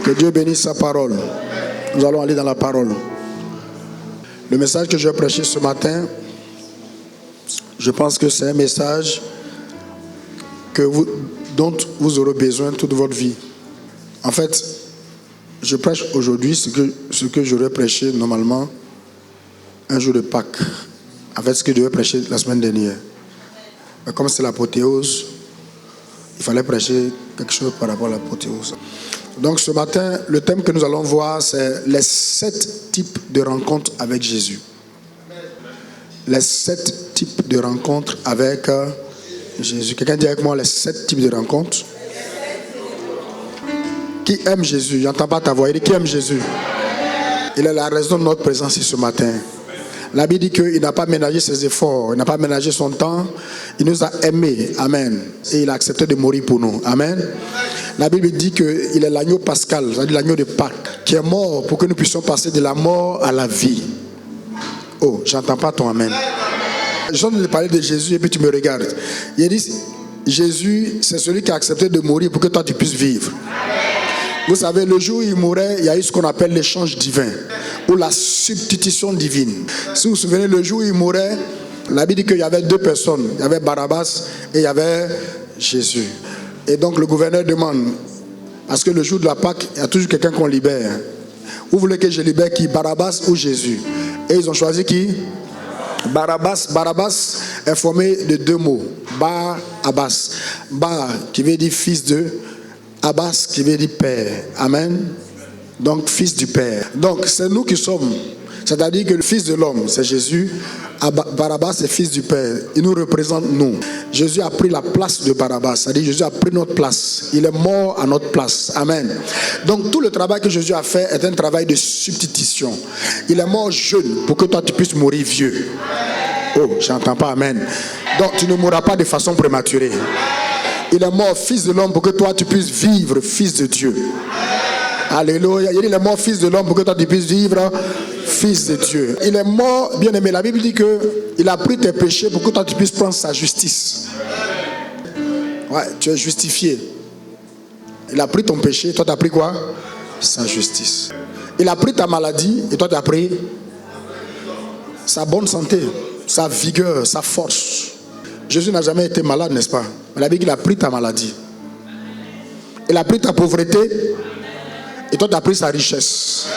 Que Dieu bénisse sa parole. Nous allons aller dans la parole. Le message que je vais prêcher ce matin, je pense que c'est un message dont vous aurez besoin toute votre vie. En fait, je prêche aujourd'hui ce que j'aurais prêché normalement un jour de Pâques. En fait, ce que je devais prêcher la semaine dernière. Mais comme c'est l'apothéose, il fallait prêcher quelque chose par rapport à l'apothéose. Donc ce matin, le thème que nous allons voir, c'est les 7 types de rencontres avec Jésus. Les 7 types de rencontres avec Jésus. Quelqu'un dit avec moi les 7 types de rencontres. Qui aime Jésus? J'entends pas ta voix. Il dit qui aime Jésus? Il est la raison de notre présence ici ce matin. La Bible dit qu'il n'a pas ménagé ses efforts, il n'a pas ménagé son temps, il nous a aimés, amen, et il a accepté de mourir pour nous, amen. La Bible dit qu'il est l'agneau pascal, c'est-à-dire l'agneau de Pâques, qui est mort pour que nous puissions passer de la mort à la vie. Oh, j'entends pas ton amen. Je suis en train de parler de Jésus et puis tu me regardes. Il dit, Jésus, c'est celui qui a accepté de mourir pour que toi tu puisses vivre. Vous savez, le jour où il mourait, il y a eu ce qu'on appelle l'échange divin, ou la substitution divine. Si vous vous souvenez, le jour où il mourait, la Bible dit qu'il y avait 2 personnes. Il y avait Barabbas et il y avait Jésus. Et donc le gouverneur demande, parce que le jour de la Pâque, il y a toujours quelqu'un qu'on libère. Vous voulez que je libère qui? Barabbas ou Jésus? Et ils ont choisi qui? Barabbas. Barabbas est formé de 2 mots. Bar-Abbas. Bar qui veut dire fils de, Abbas qui veut dire père. Amen. Donc fils du père. Donc c'est nous qui sommes. C'est-à-dire que le fils de l'homme, c'est Jésus. Barabbas, c'est fils du père. Il nous représente nous. Jésus a pris la place de Barabbas. C'est-à-dire Jésus a pris notre place. Il est mort à notre place. Amen. Donc tout le travail que Jésus a fait est un travail de substitution. Il est mort jeune pour que toi tu puisses mourir vieux. Oh, j'entends pas amen. Donc tu ne mourras pas de façon prématurée. Il est mort fils de l'homme pour que toi tu puisses vivre fils de Dieu. Alléluia. Il est mort fils de l'homme pour que toi tu puisses vivre fils de Dieu. Il est mort, bien aimé. La Bible dit qu'il a pris tes péchés pour que toi tu puisses prendre sa justice. Ouais, tu es justifié. Il a pris ton péché, toi tu as pris quoi? Sa justice. Il a pris ta maladie et toi tu as pris sa bonne santé, sa vigueur, sa force. Jésus n'a jamais été malade, n'est-ce pas? Mais la Bible dit qu'il a pris ta maladie. Il a pris ta pauvreté. Et toi, tu as pris sa richesse.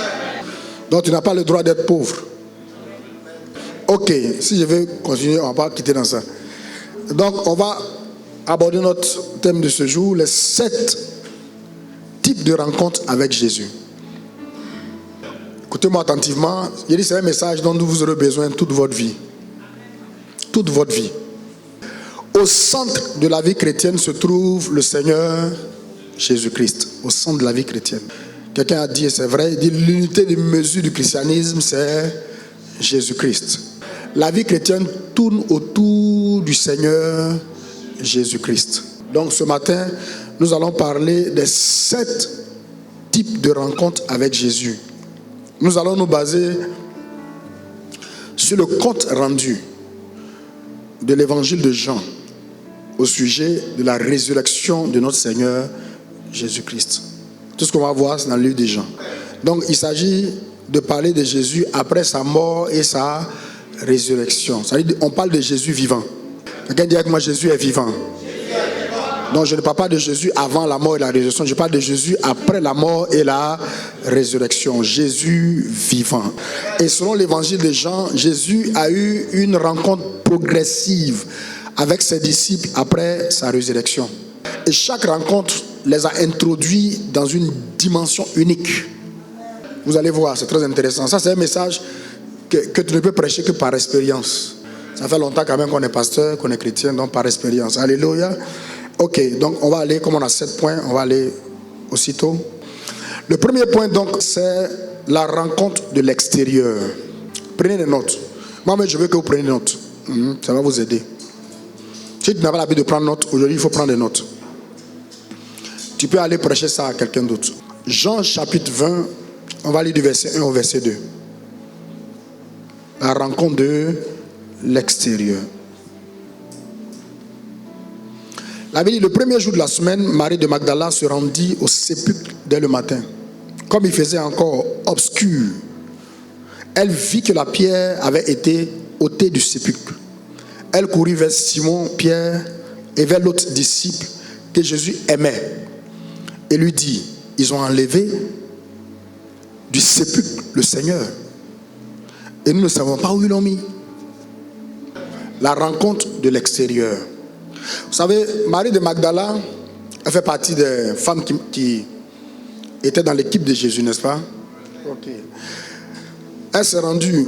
Donc, tu n'as pas le droit d'être pauvre. Ok, si je veux continuer, on ne va pas quitter dans ça. Donc, on va aborder notre thème de ce jour, les 7 types de rencontres avec Jésus. Écoutez-moi attentivement. Il dit c'est un message dont vous aurez besoin toute votre vie. Toute votre vie. Au centre de la vie chrétienne se trouve le Seigneur Jésus-Christ. Au centre de la vie chrétienne. Quelqu'un a dit, et c'est vrai, il dit l'unité de mesure du christianisme, c'est Jésus-Christ. La vie chrétienne tourne autour du Seigneur Jésus-Christ. Donc ce matin, nous allons parler des 7 types de rencontres avec Jésus. Nous allons nous baser sur le compte rendu de l'évangile de Jean au sujet de la résurrection de notre Seigneur Jésus-Christ. Tout ce qu'on va voir, c'est dans le livre de Jean. Donc, il s'agit de parler de Jésus après sa mort et sa résurrection. C'est-à-dire, on parle de Jésus vivant. Quelqu'un dit avec moi, Jésus est vivant. Donc, je ne parle pas de Jésus avant la mort et la résurrection. Je parle de Jésus après la mort et la résurrection. Jésus vivant. Et selon l'évangile de Jean, Jésus a eu une rencontre progressive avec ses disciples après sa résurrection. Et chaque rencontre les a introduits dans une dimension unique. Vous allez voir, c'est très intéressant. Ça, c'est un message que tu ne peux prêcher que par expérience. Ça fait longtemps quand même qu'on est pasteur, qu'on est chrétien, donc par expérience. Alléluia. Ok, donc on va aller, comme on a 7 points, on va aller aussitôt. Le premier point, donc, c'est la rencontre de l'extérieur. Prenez des notes. Moi-même, je veux que vous preniez des notes. Ça va vous aider. Si tu n'as pas l'habitude de prendre notes, aujourd'hui, il faut prendre des notes. Tu peux aller prêcher ça à quelqu'un d'autre. Jean chapitre 20, on va lire du verset 1 au verset 2. La rencontre de l'extérieur. La Bible dit, le premier jour de la semaine, Marie de Magdala se rendit au sépulcre dès le matin. comme il faisait encore obscur, elle vit que la pierre avait été ôtée du sépulcre. Elle courut vers Simon, Pierre et vers l'autre disciple que Jésus aimait et lui dit, ils ont enlevé du sépulcre le Seigneur et nous ne savons pas où ils l'ont mis. La rencontre de l'extérieur. Vous savez, Marie de Magdala, elle fait partie des femmes qui étaient dans l'équipe de Jésus, n'est-ce pas? Ok. Elle s'est rendue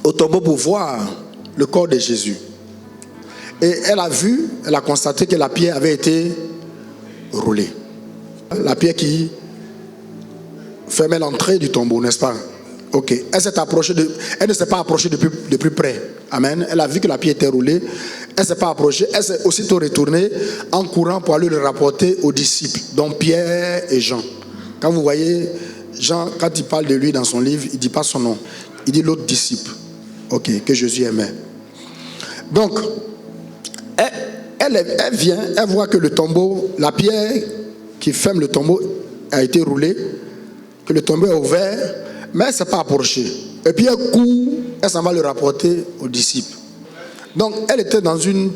au tombeau pour voir le corps de Jésus. Et elle a constaté que la pierre avait été roulée. La pierre qui fermait l'entrée du tombeau, n'est-ce pas? Ok. Elle ne s'est pas approchée de plus près. Amen. Elle a vu que la pierre était roulée. Elle ne s'est pas approchée. Elle s'est aussitôt retournée en courant pour aller le rapporter aux disciples, dont Pierre et Jean. Quand vous voyez Jean, quand il parle de lui dans son livre, il ne dit pas son nom. Il dit l'autre disciple. Ok, que Jésus aimait. Donc, elle vient, elle voit que le tombeau, la pierre qui ferme le tombeau a été roulée, que le tombeau est ouvert, mais elle ne s'est pas approchée. Et puis elle court, elle s'en va le rapporter aux disciples. Donc, elle était dans une,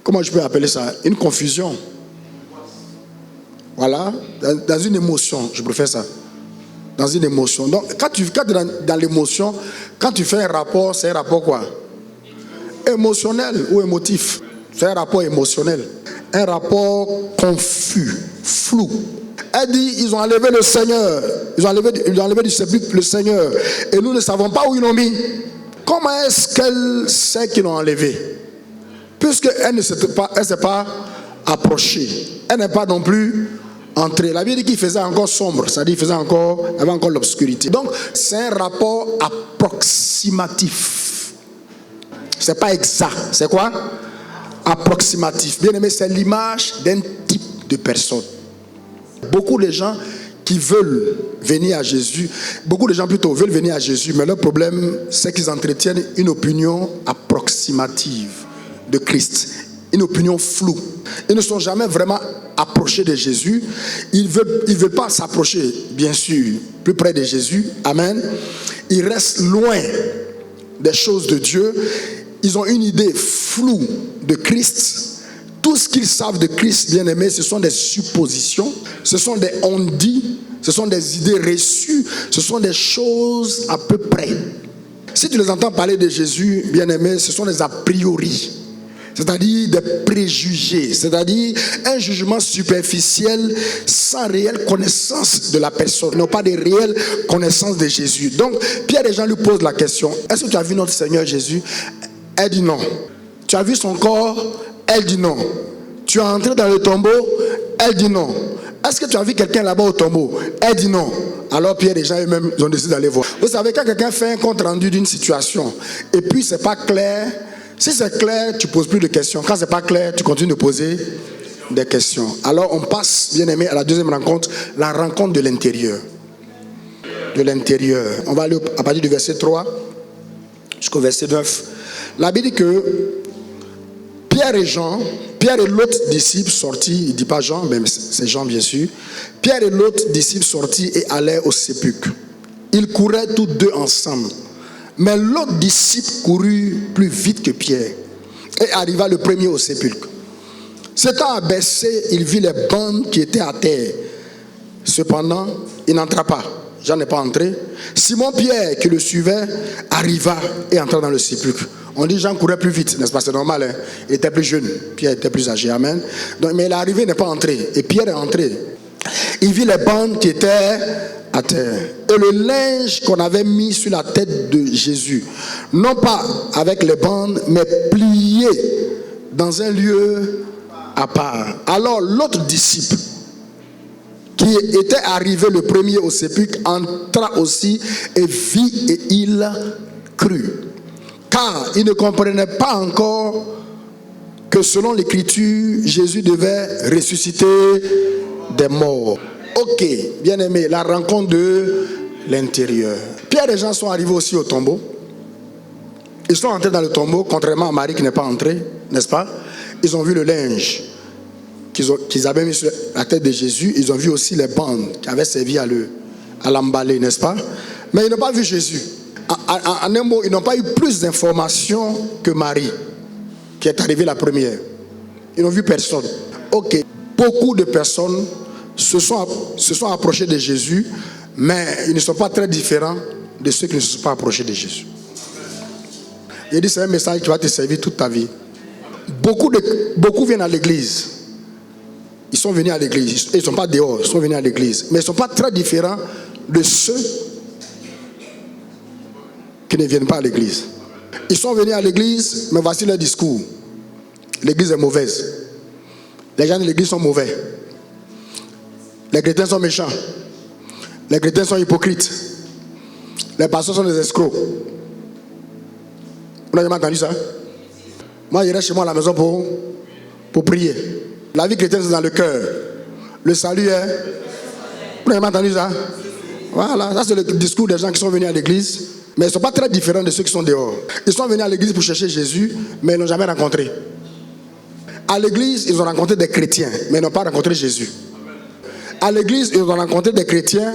comment je peux appeler ça, une confusion. Voilà, dans une émotion, je préfère ça. Dans une émotion. Donc, quand tu es dans l'émotion, quand tu fais un rapport, c'est un rapport quoi? Émotionnel ou émotif. C'est un rapport émotionnel. Un rapport confus, flou. Elle dit, ils ont enlevé le Seigneur. Ils ont enlevé du sépulcre le Seigneur. Et nous ne savons pas où ils l'ont mis. Comment est-ce qu'elle sait qu'ils l'ont enlevé? Puisqu'elle ne s'est pas approchée. Elle n'est pas non plus entrée. La Bible dit qu'il faisait encore sombre. C'est-à-dire qu'il y avait encore l'obscurité. Donc, c'est un rapport approximatif. C'est pas exact. C'est quoi? Approximatif. Bien aimé, c'est l'image d'un type de personne. Beaucoup de gens qui veulent venir à Jésus, veulent venir à Jésus, mais leur problème, c'est qu'ils entretiennent une opinion approximative de Christ, une opinion floue. Ils ne sont jamais vraiment approchés de Jésus. Ils ne veulent pas s'approcher, bien sûr, plus près de Jésus. Amen. Ils restent loin des choses de Dieu. Ils ont une idée floue de Christ. Tout ce qu'ils savent de Christ, bien aimé, ce sont des suppositions, ce sont des on-dit, ce sont des idées reçues, ce sont des choses à peu près. Si tu les entends parler de Jésus, bien aimé, ce sont des a priori, c'est-à-dire des préjugés, c'est-à-dire un jugement superficiel sans réelle connaissance de la personne, ils n'ont pas de réelle connaissance de Jésus. Donc, Pierre et Jean lui posent la question, est-ce que tu as vu notre Seigneur Jésus? Elle dit non. Tu as vu son corps? Elle dit non. Tu es entré dans le tombeau? Elle dit non. Est-ce que tu as vu quelqu'un là-bas au tombeau? Elle dit non. Alors Pierre et Jean eux-mêmes ont décidé d'aller voir. Vous savez, quand quelqu'un fait un compte rendu d'une situation et puis c'est pas clair, si c'est clair, tu poses plus de questions. Quand c'est pas clair, tu continues de poser des questions. Alors on passe, bien aimé, à la deuxième rencontre, la rencontre de l'intérieur. De l'intérieur. On va aller à partir du verset 3 jusqu'au verset 9. La Bible dit que Pierre et l'autre disciple sortis, il ne dit pas Jean, mais c'est Jean bien sûr. Pierre et l'autre disciple sortis et allèrent au sépulcre. Ils couraient tous deux ensemble. Mais l'autre disciple courut plus vite que Pierre et arriva le premier au sépulcre. S'étant abaissé, il vit les bandes qui étaient à terre. Cependant, il n'entra pas. Jean n'est pas entré. Simon Pierre, qui le suivait, arriva et entra dans le sépulcre. On dit Jean courait plus vite, n'est-ce pas? C'est normal, hein? Il était plus jeune, Pierre était plus âgé, amen. Donc, mais il est arrivé, il n'est pas entré. Et Pierre est entré. Il vit les bandes qui étaient à terre. Et le linge qu'on avait mis sur la tête de Jésus, non pas avec les bandes, mais plié dans un lieu à part. Alors l'autre disciple, qui était arrivé le premier au sépulcre, entra aussi et vit et il crut. Car il ne comprenait pas encore que selon l'Écriture, Jésus devait ressusciter des morts. Ok, bien aimé, la rencontre de l'intérieur. Pierre et Jean sont arrivés aussi au tombeau. Ils sont entrés dans le tombeau, contrairement à Marie qui n'est pas entrée, n'est-ce pas? Ils ont vu le linge qu'ils avaient mis sur la tête de Jésus, ils ont vu aussi les bandes qui avaient servi à l'emballer, n'est-ce pas? Mais ils n'ont pas vu Jésus. En un mot, ils n'ont pas eu plus d'informations que Marie, qui est arrivée la première. Ils n'ont vu personne. Ok, beaucoup de personnes se sont approchés de Jésus, mais ils ne sont pas très différents de ceux qui ne se sont pas approchés de Jésus. Il dit, c'est un message qui va te servir toute ta vie. Beaucoup viennent à l'église. Ils sont venus à l'église. Ils ne sont pas dehors, ils sont venus à l'église. Mais ils ne sont pas très différents de ceux qui ne viennent pas à l'église. Ils sont venus à l'église, mais voici leur discours. L'église est mauvaise. Les gens de l'église sont mauvais. Les chrétiens sont méchants. Les chrétiens sont hypocrites. Les pasteurs sont des escrocs. Vous n'avez jamais entendu ça? Moi, je reste chez moi à la maison pour prier. La vie chrétienne, c'est dans le cœur. Le salut est... Vous n'avez jamais entendu ça? Voilà, ça c'est le discours des gens qui sont venus à l'église. Mais ils ne sont pas très différents de ceux qui sont dehors. Ils sont venus à l'église pour chercher Jésus, mais ils ne l'ont jamais rencontré. À l'église, ils ont rencontré des chrétiens, mais ils n'ont pas rencontré Jésus. À l'église, ils ont rencontré des chrétiens,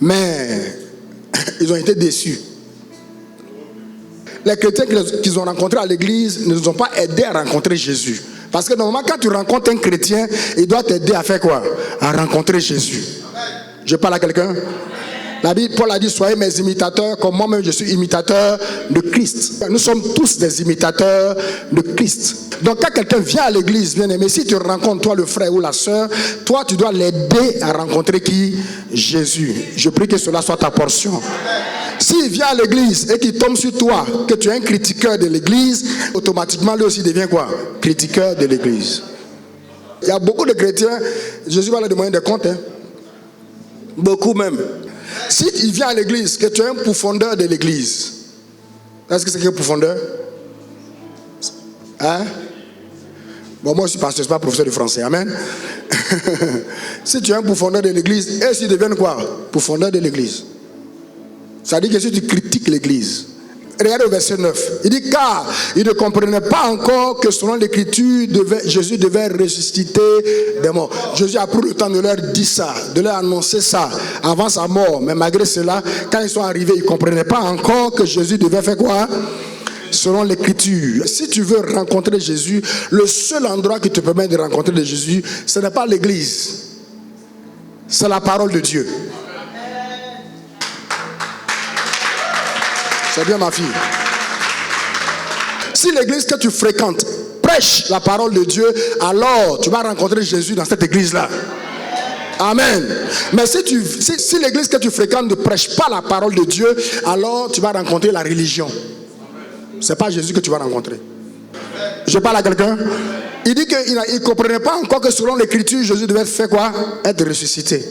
mais ils ont été déçus. Les chrétiens qu'ils ont rencontrés à l'église ne nous ont pas aidés à rencontrer Jésus. Parce que normalement, quand tu rencontres un chrétien, il doit t'aider à faire quoi? À rencontrer Jésus. Je parle à quelqu'un? La Bible, Paul a dit, soyez mes imitateurs, comme moi-même je suis imitateur de Christ. Nous sommes tous des imitateurs de Christ. Donc quand quelqu'un vient à l'église, bien aimé, si tu rencontres toi le frère ou la soeur, toi tu dois l'aider à rencontrer qui? Jésus. Je prie que cela soit ta portion. S'il vient à l'église et qu'il tombe sur toi, que tu es un critiqueur de l'église, automatiquement lui aussi devient quoi? Critiqueur de l'église. Il y a beaucoup de chrétiens, Jésus va leur demander des comptes. Beaucoup même. Si il vient à l'église, que tu es un pourfendeur de l'église, est-ce que c'est un pourfendeur? Hein? Bon, moi je suis pasteur, je ne suis pas professeur de français. Amen. Si tu es un pourfendeur de l'église, et s'ils deviennent quoi? Pourfendeur de l'église. Ça dit que si tu critiques l'église, regardez au verset 9, il dit car ils ne comprenaient pas encore que selon l'écriture, Jésus devait ressusciter des morts. Jésus a pris le temps de leur dire ça, de leur annoncer ça avant sa mort. Mais malgré cela, quand ils sont arrivés, ils ne comprenaient pas encore que Jésus devait faire quoi? Selon l'écriture. Si tu veux rencontrer Jésus, le seul endroit qui te permet de rencontrer Jésus, ce n'est pas l'église, c'est la parole de Dieu. C'est bien ma fille. Si l'église que tu fréquentes prêche la parole de Dieu, alors tu vas rencontrer Jésus dans cette église-là. Amen. Mais si l'église que tu fréquentes ne prêche pas la parole de Dieu, alors tu vas rencontrer la religion. Ce n'est pas Jésus que tu vas rencontrer. Je parle à quelqu'un. Il dit qu'il ne comprenait pas encore que selon l'écriture, Jésus devait faire quoi? Être ressuscité.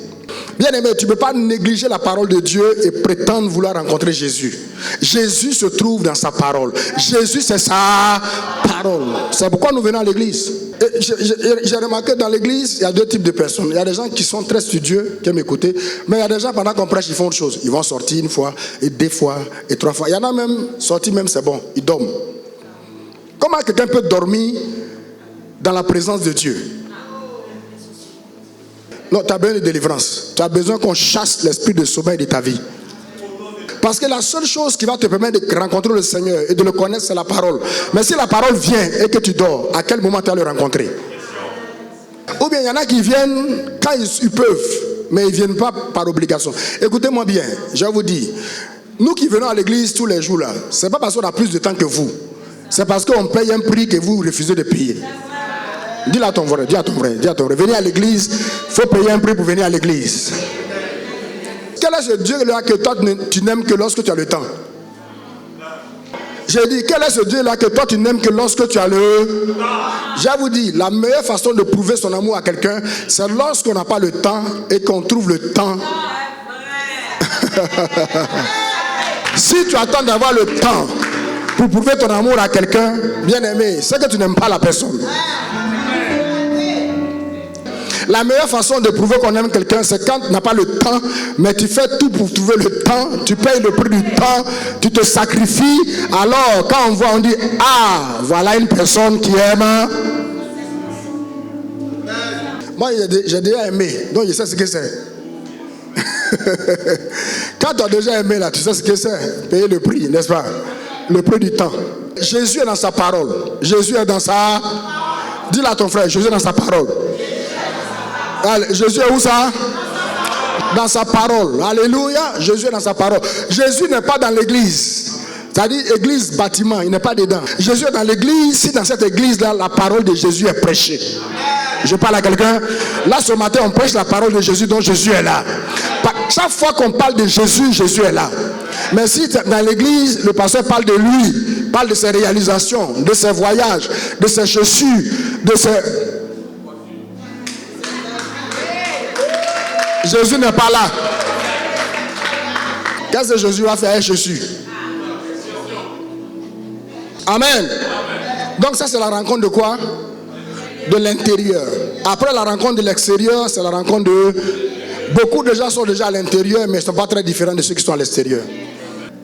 Bien aimé, tu ne peux pas négliger la parole de Dieu et prétendre vouloir rencontrer Jésus. Jésus se trouve dans sa parole. Jésus, c'est sa parole. C'est pourquoi nous venons à l'église. J'ai remarqué que dans l'église, il y a deux types de personnes. Il y a des gens qui sont très studieux, qui aiment écouter. Mais il y a des gens, pendant qu'on prêche, ils font autre chose. Ils vont sortir une fois, et deux fois, et trois fois. Il y en a même, sortis même, c'est bon, ils dorment. Comment quelqu'un peut dormir dans la présence de Dieu? Non, tu as besoin de délivrance. Tu as besoin qu'on chasse l'esprit de sommeil de ta vie. Parce que la seule chose qui va te permettre de rencontrer le Seigneur et de le connaître, c'est la parole. Mais si la parole vient et que tu dors, à quel moment tu vas le rencontrer? Ou bien il y en a qui viennent quand ils peuvent, mais ils ne viennent pas par obligation. Écoutez-moi bien, je vous dis, nous qui venons à l'église tous les jours là, ce n'est pas parce qu'on a plus de temps que vous. C'est parce qu'on paye un prix que vous refusez de payer. Dis-le à ton frère, dis à ton frère. Venez à l'église, il faut payer un prix pour venir à l'église. Quel est ce Dieu-là que toi tu n'aimes que lorsque tu as le temps? J'ai dit, quel est ce Dieu-là que toi tu n'aimes que lorsque tu as le temps? Je vous dis, la meilleure façon de prouver son amour à quelqu'un, c'est lorsqu'on n'a pas le temps et qu'on trouve le temps. Si tu attends d'avoir le temps pour prouver ton amour à quelqu'un, bien aimé, c'est que tu n'aimes pas la personne. La meilleure façon de prouver qu'on aime quelqu'un, c'est quand tu n'as pas le temps, mais tu fais tout pour trouver le temps, tu payes le prix du temps, tu te sacrifies. Alors, quand on voit, on dit, ah, voilà une personne qui aime. Moi, j'ai déjà aimé, donc je sais ce que c'est. Quand tu as déjà aimé, là, tu sais ce que c'est. Payer le prix, n'est-ce pas? Le prix du temps. Jésus est dans sa parole. Jésus est dans sa... Dis-le à ton frère, Jésus est dans sa parole. Allez, Jésus est où ça? Dans sa parole. Alléluia. Jésus est dans sa parole. Jésus n'est pas dans l'église. C'est-à-dire église, bâtiment, il n'est pas dedans. Jésus est dans l'église. Si dans cette église-là, la parole de Jésus est prêchée. Je parle à quelqu'un. Là, ce matin, on prêche la parole de Jésus, donc Jésus est là. Chaque fois qu'on parle de Jésus, Jésus est là. Mais si dans l'église, le pasteur parle de lui, parle de ses réalisations, de ses voyages, de ses chaussures, de ses... Jésus n'est pas là. Qu'est-ce que Jésus va faire avec Jésus? Amen. Donc ça, c'est la rencontre de quoi? De l'intérieur. Après la rencontre de l'extérieur, c'est la rencontre de... Beaucoup de gens sont déjà à l'intérieur, mais ils ne sont pas très différents de ceux qui sont à l'extérieur.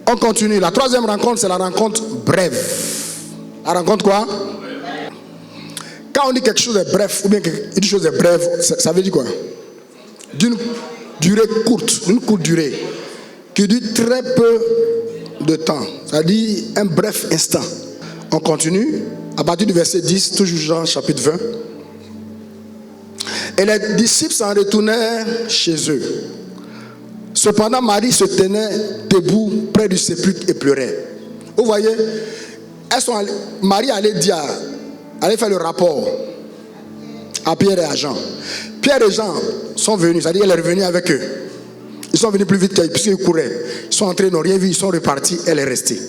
On continue. La troisième rencontre, c'est la rencontre brève. La rencontre quoi? Quand on dit quelque chose de bref, ou bien une chose de brève, ça veut dire quoi? D'une durée courte, d'une courte durée, qui dure très peu de temps. C'est-à-dire un bref instant. On continue. À partir du verset 10, toujours Jean chapitre 20. Et les disciples s'en retournèrent chez eux. Cependant, Marie se tenait debout près du sépulcre et pleurait. Vous voyez, Marie allait faire le rapport à Pierre et à Jean. Pierre et Jean sont venus, c'est-à-dire elle est revenue avec eux. Ils sont venus plus vite qu'elle, puisqu'ils couraient. Ils sont entrés, ils n'ont rien vu, ils sont repartis, elle est restée.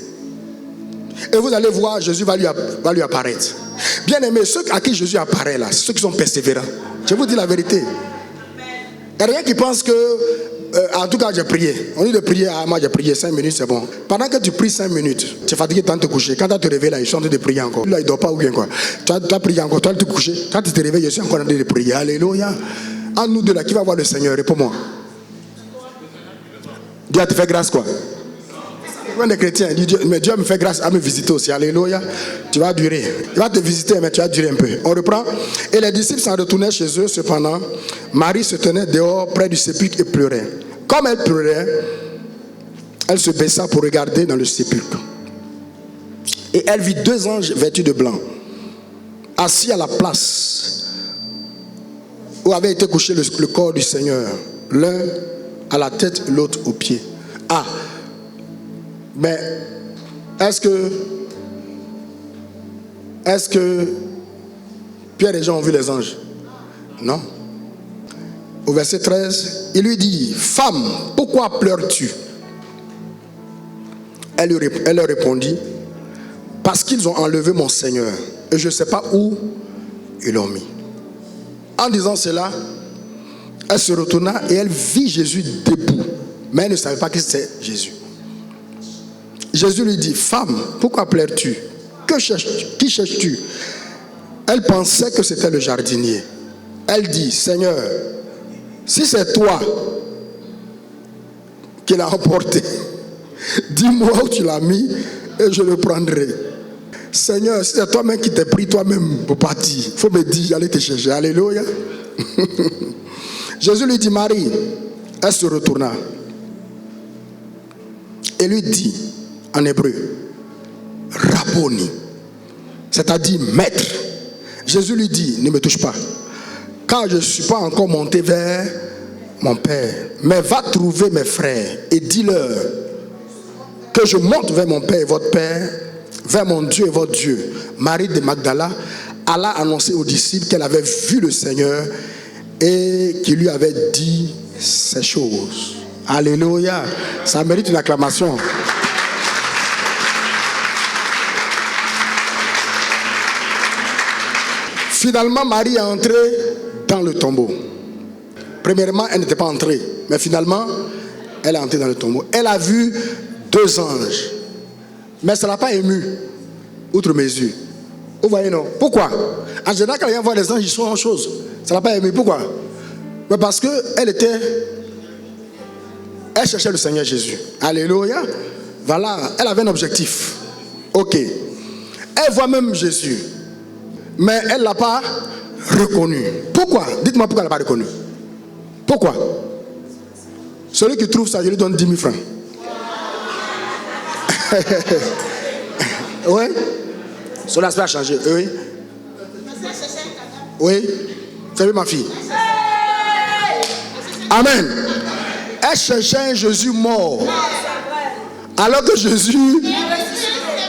Et vous allez voir, Jésus va lui apparaître. Bien aimé, ceux à qui Jésus apparaît là, c'est ceux qui sont persévérants. Je vous dis la vérité. Il n'y a rien qui pense que, en tout cas j'ai prié. On dit de prier, moi j'ai prié 5 minutes, c'est bon. Pendant que tu pries 5 minutes, tu es fatigué de te coucher. Quand tu te réveilles là, ils sont en train de prier encore. Là, il ne dort pas ou bien quoi. Tu as prié encore, tu as te coucher. Quand tu te réveilles, je suis encore en train de prier. Alléluia. En nous deux là, qui va voir le Seigneur? Réponds-moi. Dieu te fait grâce quoi? Quand des chrétiens disent, mais Dieu me fait grâce à me visiter aussi. Alléluia. Tu vas durer. Il va te visiter, mais tu vas durer un peu. On reprend. Et les disciples s'en retournaient chez eux. Cependant, Marie se tenait dehors près du sépulcre et pleurait. Comme elle pleurait, elle se baissa pour regarder dans le sépulcre. Et elle vit 2 anges vêtus de blanc, assis à la place où avait été couché le corps du Seigneur. L'un à la tête, l'autre aux pieds. Ah! Mais est-ce que Pierre et Jean ont vu les anges? Non. Au verset 13, il lui dit, femme, pourquoi pleures-tu? Elle leur répondit, parce qu'ils ont enlevé mon Seigneur et je ne sais pas où ils l'ont mis. En disant cela, elle se retourna et elle vit Jésus debout, mais elle ne savait pas que c'était Jésus. Jésus lui dit, femme, pourquoi pleures-tu? Qui cherches-tu? Elle pensait que c'était le jardinier. Elle dit, Seigneur, si c'est toi qui l'as emporté, dis-moi où tu l'as mis et je le prendrai. Seigneur, si c'est toi-même qui t'es pris toi-même pour partir, il faut me dire, j'allais te chercher. Alléluia. Jésus lui dit, Marie. Elle se retourna et lui dit, en hébreu, Rabboni, c'est-à-dire maître. Jésus lui dit, ne me touche pas, car je ne suis pas encore monté vers mon Père, mais va trouver mes frères et dis-leur que je monte vers mon Père et votre Père, vers mon Dieu et votre Dieu. Marie de Magdala alla annoncer aux disciples qu'elle avait vu le Seigneur et qu'il lui avait dit ces choses. Alléluia, ça mérite une acclamation. Finalement, Marie est entrée dans le tombeau. Premièrement, elle n'était pas entrée, mais finalement, elle est entrée dans le tombeau. Elle a vu 2 anges, mais ça ne l'a pas ému, outre mesure. Vous voyez, non? Pourquoi? En général, quand on voit les anges, ils sont en chose. Ça ne l'a pas ému. Pourquoi? Mais parce qu'elle elle cherchait le Seigneur Jésus. Alléluia. Voilà, elle avait un objectif. Ok. Elle voit même Jésus, mais elle ne l'a pas reconnu. Pourquoi? Dites-moi pourquoi elle n'a pas reconnu. Pourquoi? Celui qui trouve ça, je lui donne 10 000 francs. Oui. Son aspect a changé. Oui. Oui. C'est ma fille. Amen. Elle cherchait un Jésus mort. Alors que Jésus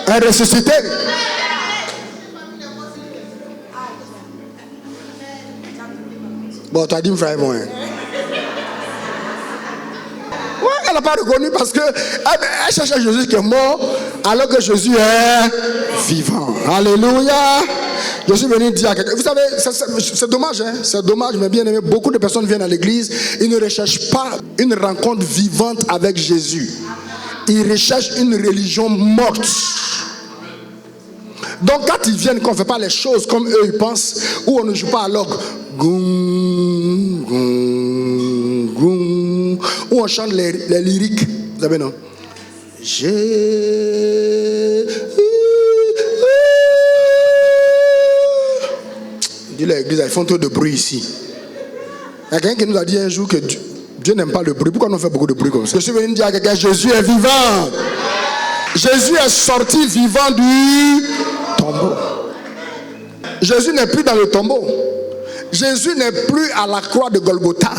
est ressuscité. Bon, tu as dit me frère moi. Ouais, elle n'a pas reconnu parce que elle cherchait Jésus qui est mort alors que Jésus est vivant. Alléluia. Je suis venu dire à quelqu'un. Vous savez, c'est dommage, hein? C'est dommage, mais bien aimé, beaucoup de personnes viennent à l'église, ils ne recherchent pas une rencontre vivante avec Jésus. Ils recherchent une religion morte. Donc quand ils viennent, qu'on ne fait pas les choses comme eux ils pensent, ou on ne joue pas à l'orgue, goum, goum, goum, ou on chante les lyriques, vous savez non? Dis l'église, ils font trop de bruit ici. Il y a quelqu'un qui nous a dit un jour que Dieu n'aime pas le bruit. Pourquoi on fait beaucoup de bruit comme ça? Je suis venu dire à quelqu'un, Jésus est vivant. Jésus est sorti vivant du tombeau. Jésus n'est plus dans le tombeau. Jésus n'est plus à la croix de Golgotha.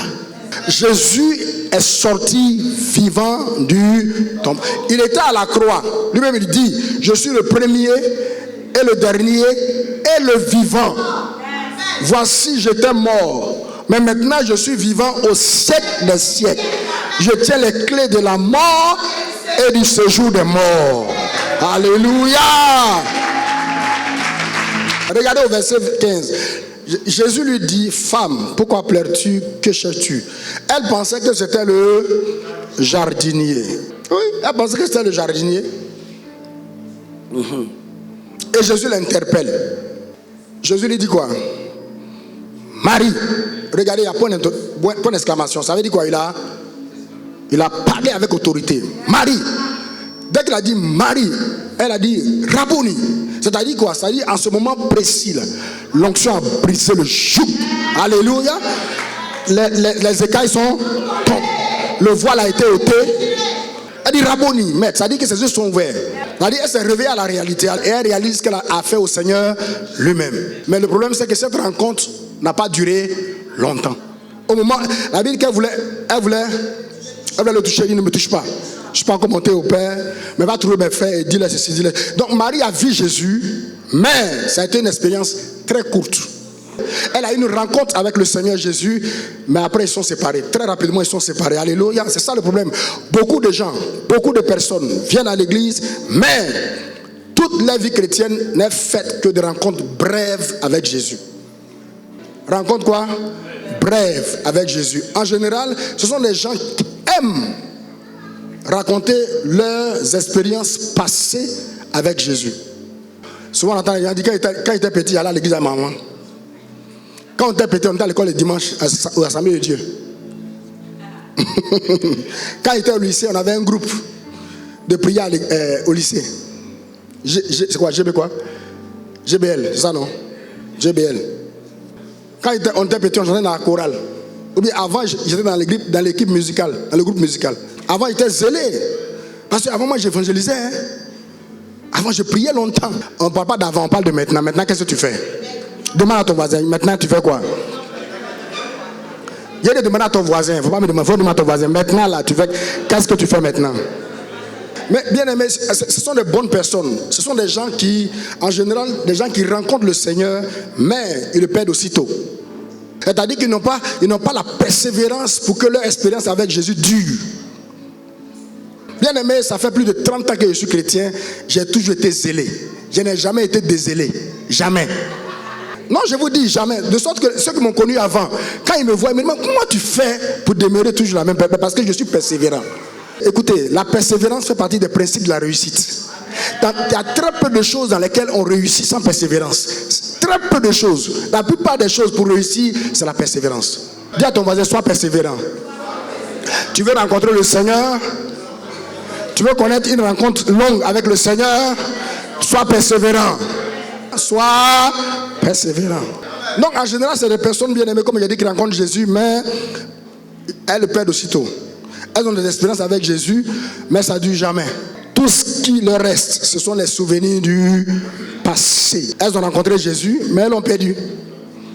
Jésus est sorti vivant du tombeau. Il était à la croix. Lui-même il dit, je suis le premier et le dernier et le vivant. Voici, j'étais mort, mais maintenant je suis vivant au siècle des siècles. Je tiens les clés de la mort et du séjour des morts. Alléluia. Regardez au verset 15. Jésus lui dit, femme, pourquoi pleures-tu? Que cherches-tu? Elle pensait que c'était le jardinier. Oui, elle pensait que c'était le jardinier. Et Jésus l'interpelle. Jésus lui dit quoi? Marie. Regardez, il y a point d'exclamation. Ça veut dire quoi? Il a parlé avec autorité. Marie. Dès qu'il a dit Marie, elle a dit Rabouni. C'est-à-dire quoi? C'est-à-dire en ce moment précis, l'onction a brisé le joug. Alléluia. Les écailles sont tombées. Le voile a été ôté. Elle dit Rabouni, maître. Ça dit que ses yeux sont ouverts. Ça dit qu'elle s'est réveillée à la réalité. Et elle réalise ce qu'elle a fait au Seigneur lui-même. Mais le problème, c'est que cette rencontre n'a pas duré longtemps. Au moment, la Bible qu'elle voulait le toucher, il ne me touche pas. Je ne suis pas encore monté au Père, mais va trouver mes frères et dis-leur ceci, dis-leur. Donc Marie a vu Jésus, mais ça a été une expérience très courte. Elle a eu une rencontre avec le Seigneur Jésus, mais après ils sont séparés. Très rapidement ils sont séparés. Alléluia. C'est ça le problème. Beaucoup de gens, beaucoup de personnes viennent à l'église, mais toute la vie chrétienne n'est faite que de rencontres brèves avec Jésus. Rencontre quoi? Brève avec Jésus. En général, ce sont des gens qui aiment raconter leurs expériences passées avec Jésus. Souvent on entend les gens dire quand il était petit, il allait à l'église à maman. Quand on était petit, on était à l'école le dimanche à l'Assemblée de Dieu. Quand il était au lycée, on avait un groupe de prière au lycée. C'est quoi? GB quoi? GBL, c'est ça non? GBL. Quand on était petit, on chantait dans la chorale. Ou bien avant, j'étais dans l'équipe musicale, dans le groupe musical. Avant, j'étais zélé. Parce qu'avant, moi, j'évangélisais. Hein. Avant, je priais longtemps. On ne parle pas d'avant, on parle de maintenant. Maintenant, qu'est-ce que tu fais? Demande à ton voisin. Maintenant, tu fais quoi? Il y a des demandes à ton voisin. Il ne faut pas me demander. Il faut demander à ton voisin. Maintenant, là, tu fais. Qu'est-ce que tu fais maintenant? Mais bien aimé, ce sont des bonnes personnes. Ce sont des gens qui, en général, des gens qui rencontrent le Seigneur, mais ils le perdent aussitôt. C'est-à-dire qu'ils n'ont pas la persévérance pour que leur expérience avec Jésus dure. Bien aimé, ça fait plus de 30 ans que je suis chrétien. J'ai toujours été zélé. Je n'ai jamais été dézélé. Jamais. Non, je vous dis jamais. De sorte que ceux qui m'ont connu avant, quand ils me voient, ils me demandent comment tu fais pour demeurer toujours la même personne? Parce que je suis persévérant. Écoutez, la persévérance fait partie des principes de la réussite. Il y a très peu de choses dans lesquelles on réussit sans persévérance. Très peu de choses. La plupart des choses pour réussir, c'est la persévérance. Dis à ton voisin, sois persévérant. Tu veux rencontrer le Seigneur? Tu veux connaître une rencontre longue avec le Seigneur? Sois persévérant. Sois persévérant. Donc en général, c'est des personnes bien aimées, comme j'ai dit, qui rencontrent Jésus, mais elles le perdent aussitôt. Elles ont des expériences avec Jésus, mais ça ne dure jamais. Tout ce qui leur reste, ce sont les souvenirs du passé. Elles ont rencontré Jésus, mais elles l'ont perdu.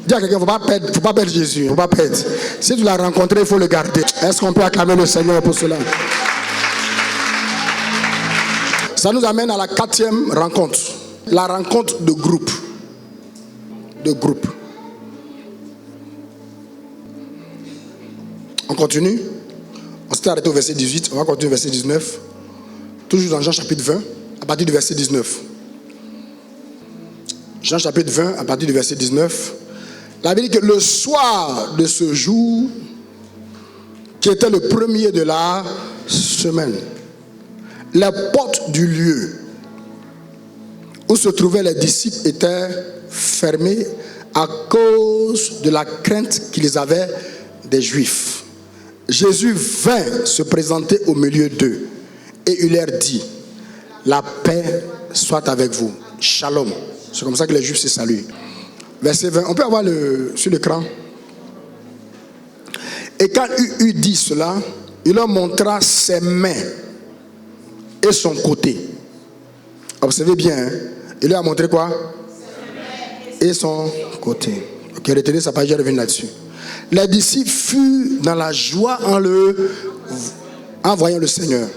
Dis à quelqu'un, il ne faut pas perdre Jésus. Faut pas perdre. Si tu l'as rencontré, il faut le garder. Est-ce qu'on peut acclamer le Seigneur pour cela? Ça nous amène à la 4e rencontre. La rencontre de groupe. De groupe. On continue. On s'était arrêté au verset 18. On va continuer au verset 19. Toujours dans Jean chapitre 20, à partir du verset 19. Jean chapitre 20, à partir du verset 19. La Bible dit que le soir de ce jour, qui était le premier de la semaine, les portes du lieu où se trouvaient les disciples étaient fermées à cause de la crainte qu'ils avaient des Juifs. Jésus vint se présenter au milieu d'eux et il leur dit: la paix soit avec vous. Shalom. C'est comme ça que les Juifs se saluent. Verset 20. On peut avoir sur l'écran. Et quand il eut dit cela, il leur montra ses mains et son côté. Observez bien. Hein? Il leur a montré quoi? Et son côté. Ok, retenez ça, pas, je reviens là-dessus. Les disciples furent dans la joie en voyant le Seigneur.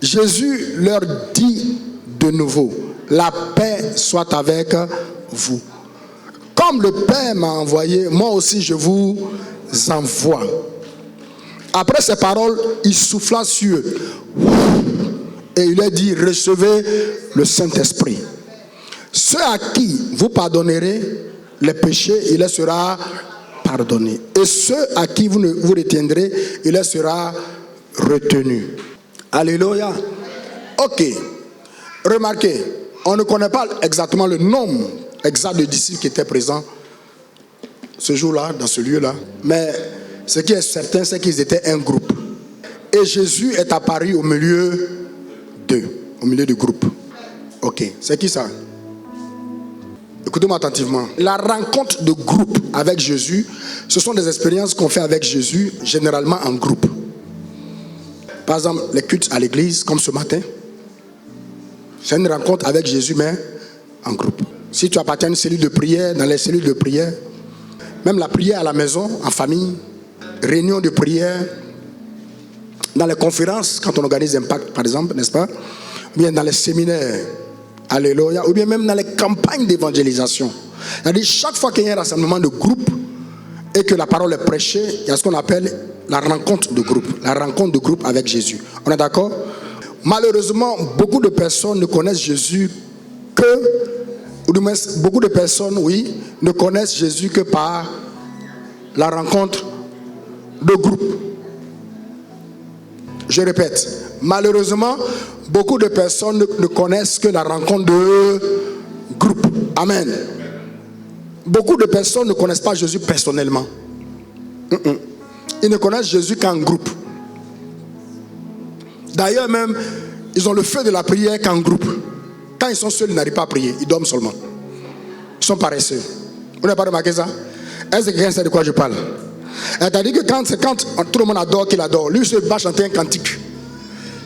Jésus leur dit de nouveau: la paix soit avec vous. Comme le Père m'a envoyé, moi aussi je vous envoie. Après ces paroles, il souffla sur eux et il leur dit: recevez le Saint-Esprit. Ceux à qui vous pardonnerez les péchés, il leur sera pardonné. Et ceux à qui vous retiendrez, il leur sera retenu. Alléluia. Ok. Remarquez, on ne connaît pas exactement le nombre exact de disciples qui étaient présents ce jour-là, dans ce lieu-là. Mais ce qui est certain, c'est qu'ils étaient un groupe. Et Jésus est apparu au milieu d'eux, au milieu du groupe. Ok. C'est qui ça? Écoutez-moi attentivement. La rencontre de groupe avec Jésus, ce sont des expériences qu'on fait avec Jésus, généralement en groupe. Par exemple, les cultes à l'église, comme ce matin, c'est une rencontre avec Jésus, mais en groupe. Si tu appartiens à une cellule de prière, dans les cellules de prière, même la prière à la maison, en famille, réunion de prière, dans les conférences, quand on organise Impact, par exemple, n'est-ce pas? Ou bien dans les séminaires, alléluia, ou bien même dans les campagnes d'évangélisation. C'est-à-dire, chaque fois qu'il y a un rassemblement de groupe et que la parole est prêchée, il y a ce qu'on appelle la rencontre de groupe. La rencontre de groupe avec Jésus. On est d'accord? Malheureusement, beaucoup de personnes ne connaissent Jésus ou du moins beaucoup de personnes, oui, ne connaissent Jésus que par la rencontre de groupe. Je répète, malheureusement, beaucoup de personnes ne connaissent que la rencontre de groupe. Amen. Beaucoup de personnes ne connaissent pas Jésus personnellement. Ils ne connaissent Jésus qu'en groupe. D'ailleurs même, ils ont le feu de la prière qu'en groupe. Quand ils sont seuls, ils n'arrivent pas à prier. Ils dorment seulement. Ils sont paresseux. Vous n'avez pas remarqué ça? Est-ce que quelqu'un sait de quoi je parle? C'est-à-dire que quand tout le monde adore qu'il adore, lui il va chanter un cantique.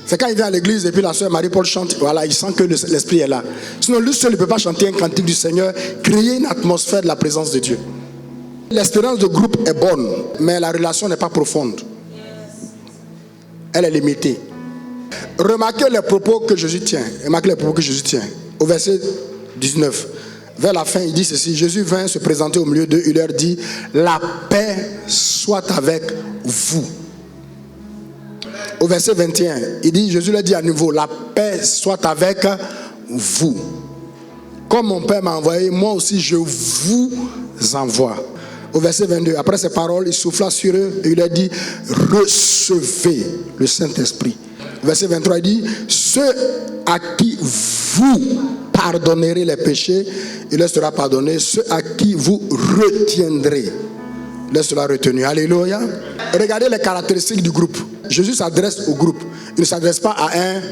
C'est quand il vient à l'église et puis la soeur Marie-Paul chante, voilà, il sent que l'esprit est là. Sinon lui seul ne peut pas chanter un cantique du Seigneur, créer une atmosphère de la présence de Dieu. L'expérience de groupe est bonne, mais la relation n'est pas profonde. Elle est limitée. Remarquez les propos que Jésus tient. Au verset 19. Vers la fin, il dit ceci: Jésus vint se présenter au milieu d'eux. Il leur dit: la paix soit avec vous. Au verset 21, il dit, Jésus leur dit à nouveau: la paix soit avec vous. Comme mon Père m'a envoyé, moi aussi je vous envoie. Au verset 22, après ces paroles, il souffla sur eux et il leur dit: recevez le Saint-Esprit. Verset 23, il dit: ceux à qui vous pardonnerez les péchés, il leur sera pardonné. Ceux à qui vous retiendrez, il leur sera retenu. Alléluia. Regardez les caractéristiques du groupe. Jésus s'adresse au groupe. Il ne s'adresse pas à un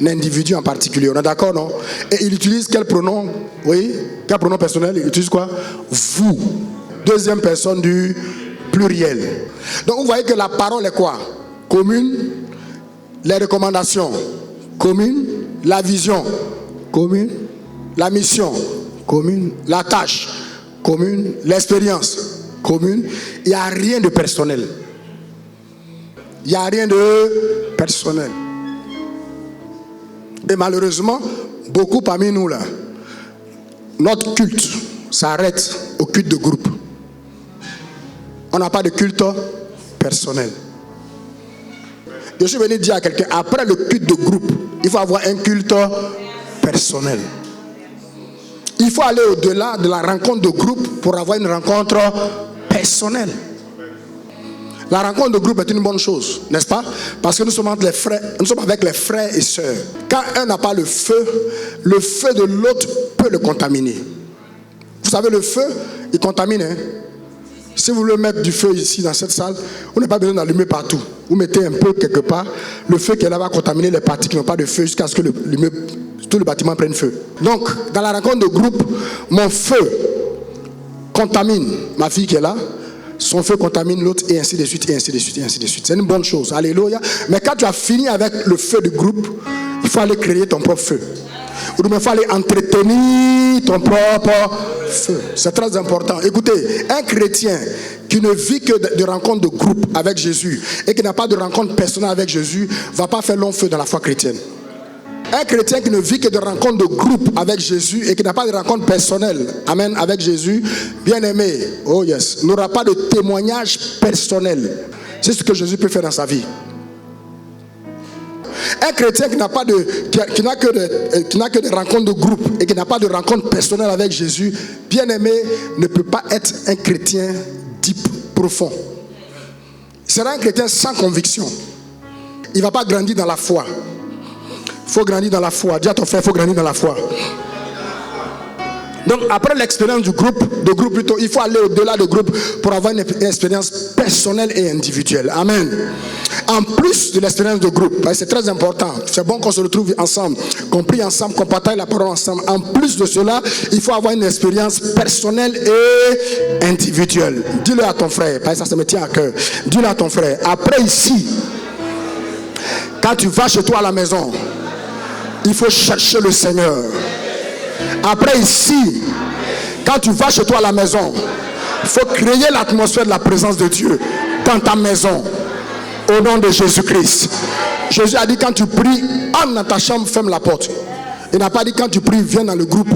individu en particulier. On est d'accord, non? Et il utilise quel pronom? Oui, quel pronom personnel? Il utilise quoi? Vous. deuxième personne du pluriel. Donc vous voyez que la parole est quoi? Commune. Les recommandations, commune. La vision, commune. La mission, commune. La tâche, commune. L'expérience, commune. Il n'y a rien de personnel. Il n'y a rien de personnel. Et malheureusement, beaucoup parmi nous là, notre culte s'arrête au culte de groupe. On n'a pas de culte personnel. Je suis venu dire à quelqu'un, après le culte de groupe, il faut avoir un culte personnel. Il faut aller au-delà de la rencontre de groupe pour avoir une rencontre personnelle. La rencontre de groupe est une bonne chose, n'est-ce pas? Parce que nous sommes entre les frères, nous sommes avec les frères et sœurs. Quand un n'a pas le feu de l'autre peut le contaminer. Vous savez, le feu, il contamine. Hein? Si vous voulez mettre du feu ici dans cette salle, vous n'avez pas besoin d'allumer partout. Vous mettez un peu quelque part, le feu qui est là va contaminer les parties qui n'ont pas de feu jusqu'à ce que tout le bâtiment prenne feu. Donc, dans la rencontre de groupe, mon feu contamine ma fille qui est là, son feu contamine l'autre et ainsi de suite, et ainsi de suite, et ainsi de suite. C'est une bonne chose, alléluia. Mais quand tu as fini avec le feu du groupe, il faut aller créer ton propre feu. Ou il faut aller entretenir ton propre feu. C'est très important. Écoutez, un chrétien qui ne vit que de rencontres de groupe avec Jésus et qui n'a pas de rencontre personnelle avec Jésus ne va pas faire long feu dans la foi chrétienne. Un chrétien qui ne vit que de rencontres de groupe avec Jésus et qui n'a pas de rencontre personnelle, amen, avec Jésus, bien aimé, oh yes, n'aura pas de témoignage personnel. C'est ce que Jésus peut faire dans sa vie. Un chrétien qui n'a que des rencontres de groupe et qui n'a pas de rencontre personnelle avec Jésus, bien aimé, ne peut pas être un chrétien deep, profond. Il sera un chrétien sans conviction. Il ne va pas grandir dans la foi. Il faut grandir dans la foi. Dis à ton frère, il faut grandir dans la foi. Donc après l'expérience du groupe, de groupe plutôt, il faut aller au-delà du groupe pour avoir une expérience personnelle et individuelle. Amen. En plus de l'expérience de groupe, c'est très important. C'est bon qu'on se retrouve ensemble, qu'on prie ensemble, qu'on partage la parole ensemble. En plus de cela, il faut avoir une expérience personnelle et individuelle. Dis-le à ton frère, parce que ça me tient à cœur. Dis-le à ton frère. Après ici, quand tu vas chez toi à la maison, il faut chercher le Seigneur. Après ici, quand tu vas chez toi à la maison, il faut créer l'atmosphère de la présence de Dieu dans ta maison. Au nom de Jésus-Christ. Jésus a dit quand tu pries, entre dans ta chambre, ferme la porte. Il n'a pas dit quand tu pries, viens dans le groupe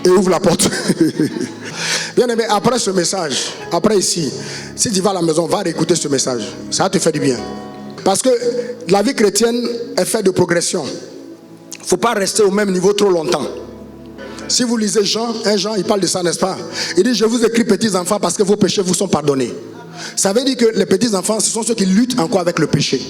et ouvre la porte. Bien aimé, après ce message, après ici, si tu vas à la maison, va réécouter ce message. Ça va te faire du bien. Parce que la vie chrétienne est faite de progression. Il ne faut pas rester au même niveau trop longtemps. Si vous lisez Jean, il parle de ça, n'est-ce pas? Il dit, je vous écris petits enfants parce que vos péchés vous sont pardonnés. Ça veut dire que les petits enfants, ce sont ceux qui luttent encore avec le péché.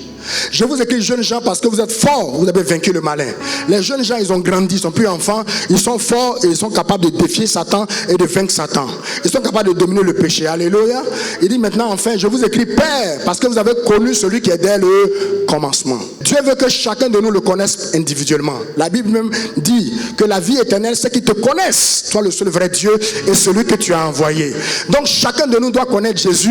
Je vous écris jeunes gens parce que vous êtes forts, vous avez vaincu le malin. Les jeunes gens, ils ont grandi, ils ne sont plus enfants, ils sont forts et ils sont capables de défier Satan et de vaincre Satan. Ils sont capables de dominer le péché. Alléluia. Il dit maintenant, enfin, je vous écris Père parce que vous avez connu celui qui est dès le commencement. Dieu veut que chacun de nous le connaisse individuellement. La Bible même dit que la vie éternelle, c'est qu'ils te connaissent, toi le seul vrai Dieu et celui que tu as envoyé. Donc chacun de nous doit connaître Jésus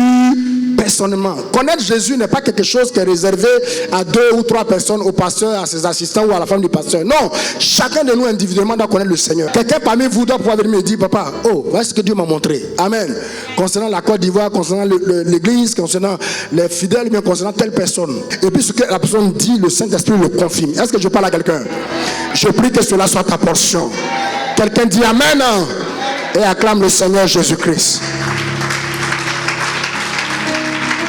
personnellement. Connaître Jésus n'est pas quelque chose qui est réservé à 2 ou 3 personnes, au pasteur, à ses assistants ou à la femme du pasteur. Non, chacun de nous individuellement doit connaître le Seigneur. Quelqu'un parmi vous doit pouvoir venir me dire, papa, oh, voilà ce que Dieu m'a montré. Amen. Concernant la Côte d'Ivoire, concernant l'église, concernant les fidèles, bien concernant telle personne. Et puis ce que la personne dit, le Saint-Esprit le confirme. Est-ce que je parle à quelqu'un? Je prie que cela soit ta portion. Quelqu'un dit Amen et acclame le Seigneur Jésus-Christ.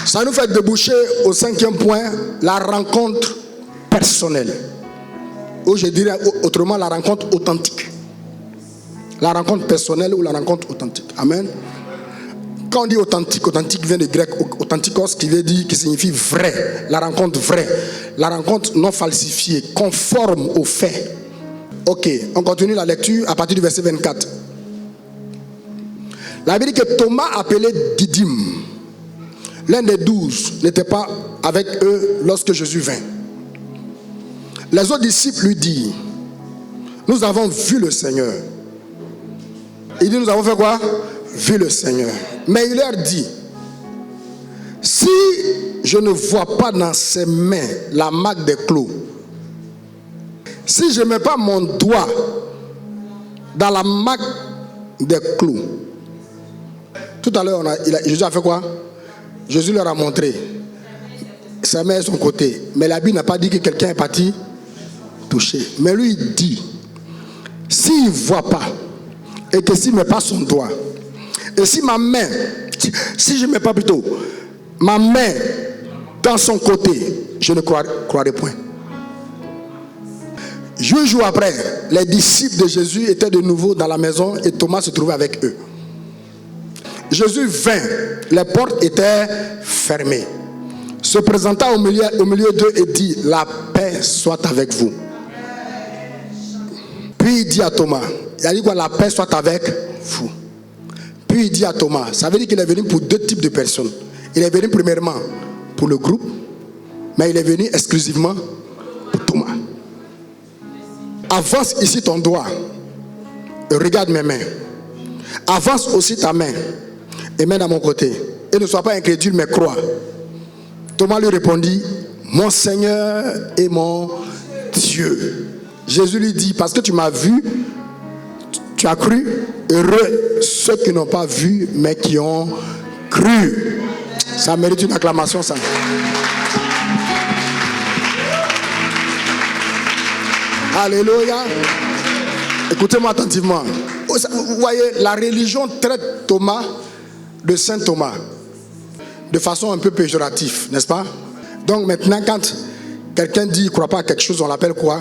Ça nous fait déboucher au 5e point, la rencontre personnelle. Ou je dirais autrement, la rencontre authentique. La rencontre personnelle ou la rencontre authentique. Amen. Quand on dit authentique, authentique vient du grec authentikos qui signifie vrai. La rencontre vraie. La rencontre non falsifiée, conforme aux faits. Ok, on continue la lecture à partir du verset 24. La Bible dit que Thomas, appelé Didyme, l'un des 12, n'était pas avec eux lorsque Jésus vint. Les autres disciples lui disent, nous avons vu le Seigneur. Il dit, nous avons fait quoi? vu le Seigneur. Mais il leur dit, si je ne vois pas dans ses mains la marque des clous, si je ne mets pas mon doigt dans la marque des clous. Tout à l'heure, Jésus a fait quoi? Jésus leur a montré sa main à son côté. Mais la Bible n'a pas dit que quelqu'un est parti toucher. Mais lui, il dit, s'il ne voit pas, et que s'il ne met pas son doigt, et si ma main, si je ne mets pas plutôt ma main dans son côté, je ne croirai point. 8 jours après, les disciples de Jésus étaient de nouveau dans la maison et Thomas se trouvait avec eux. Jésus vint, les portes étaient fermées, se présenta au milieu d'eux et dit, la paix soit avec vous. Puis il dit à Thomas, il a dit quoi? La paix soit avec vous. Puis il dit à Thomas, ça veut dire qu'il est venu pour 2 types de personnes. Il est venu premièrement pour le groupe, mais il est venu exclusivement pour Thomas. Avance ici ton doigt et regarde mes mains. Avance aussi ta main et mets dans mon côté. Et ne sois pas incrédule, mais crois. Thomas lui répondit, mon Seigneur et mon Dieu. Jésus lui dit, parce que tu m'as vu, tu as cru. Heureux ceux qui n'ont pas vu, mais qui ont cru. Ça mérite une acclamation, ça. Alléluia. Écoutez-moi attentivement. Vous voyez, la religion traite Thomas de Saint Thomas de façon un peu péjorative, n'est-ce pas? Donc maintenant, quand quelqu'un dit qu'il ne croit pas à quelque chose, on l'appelle quoi?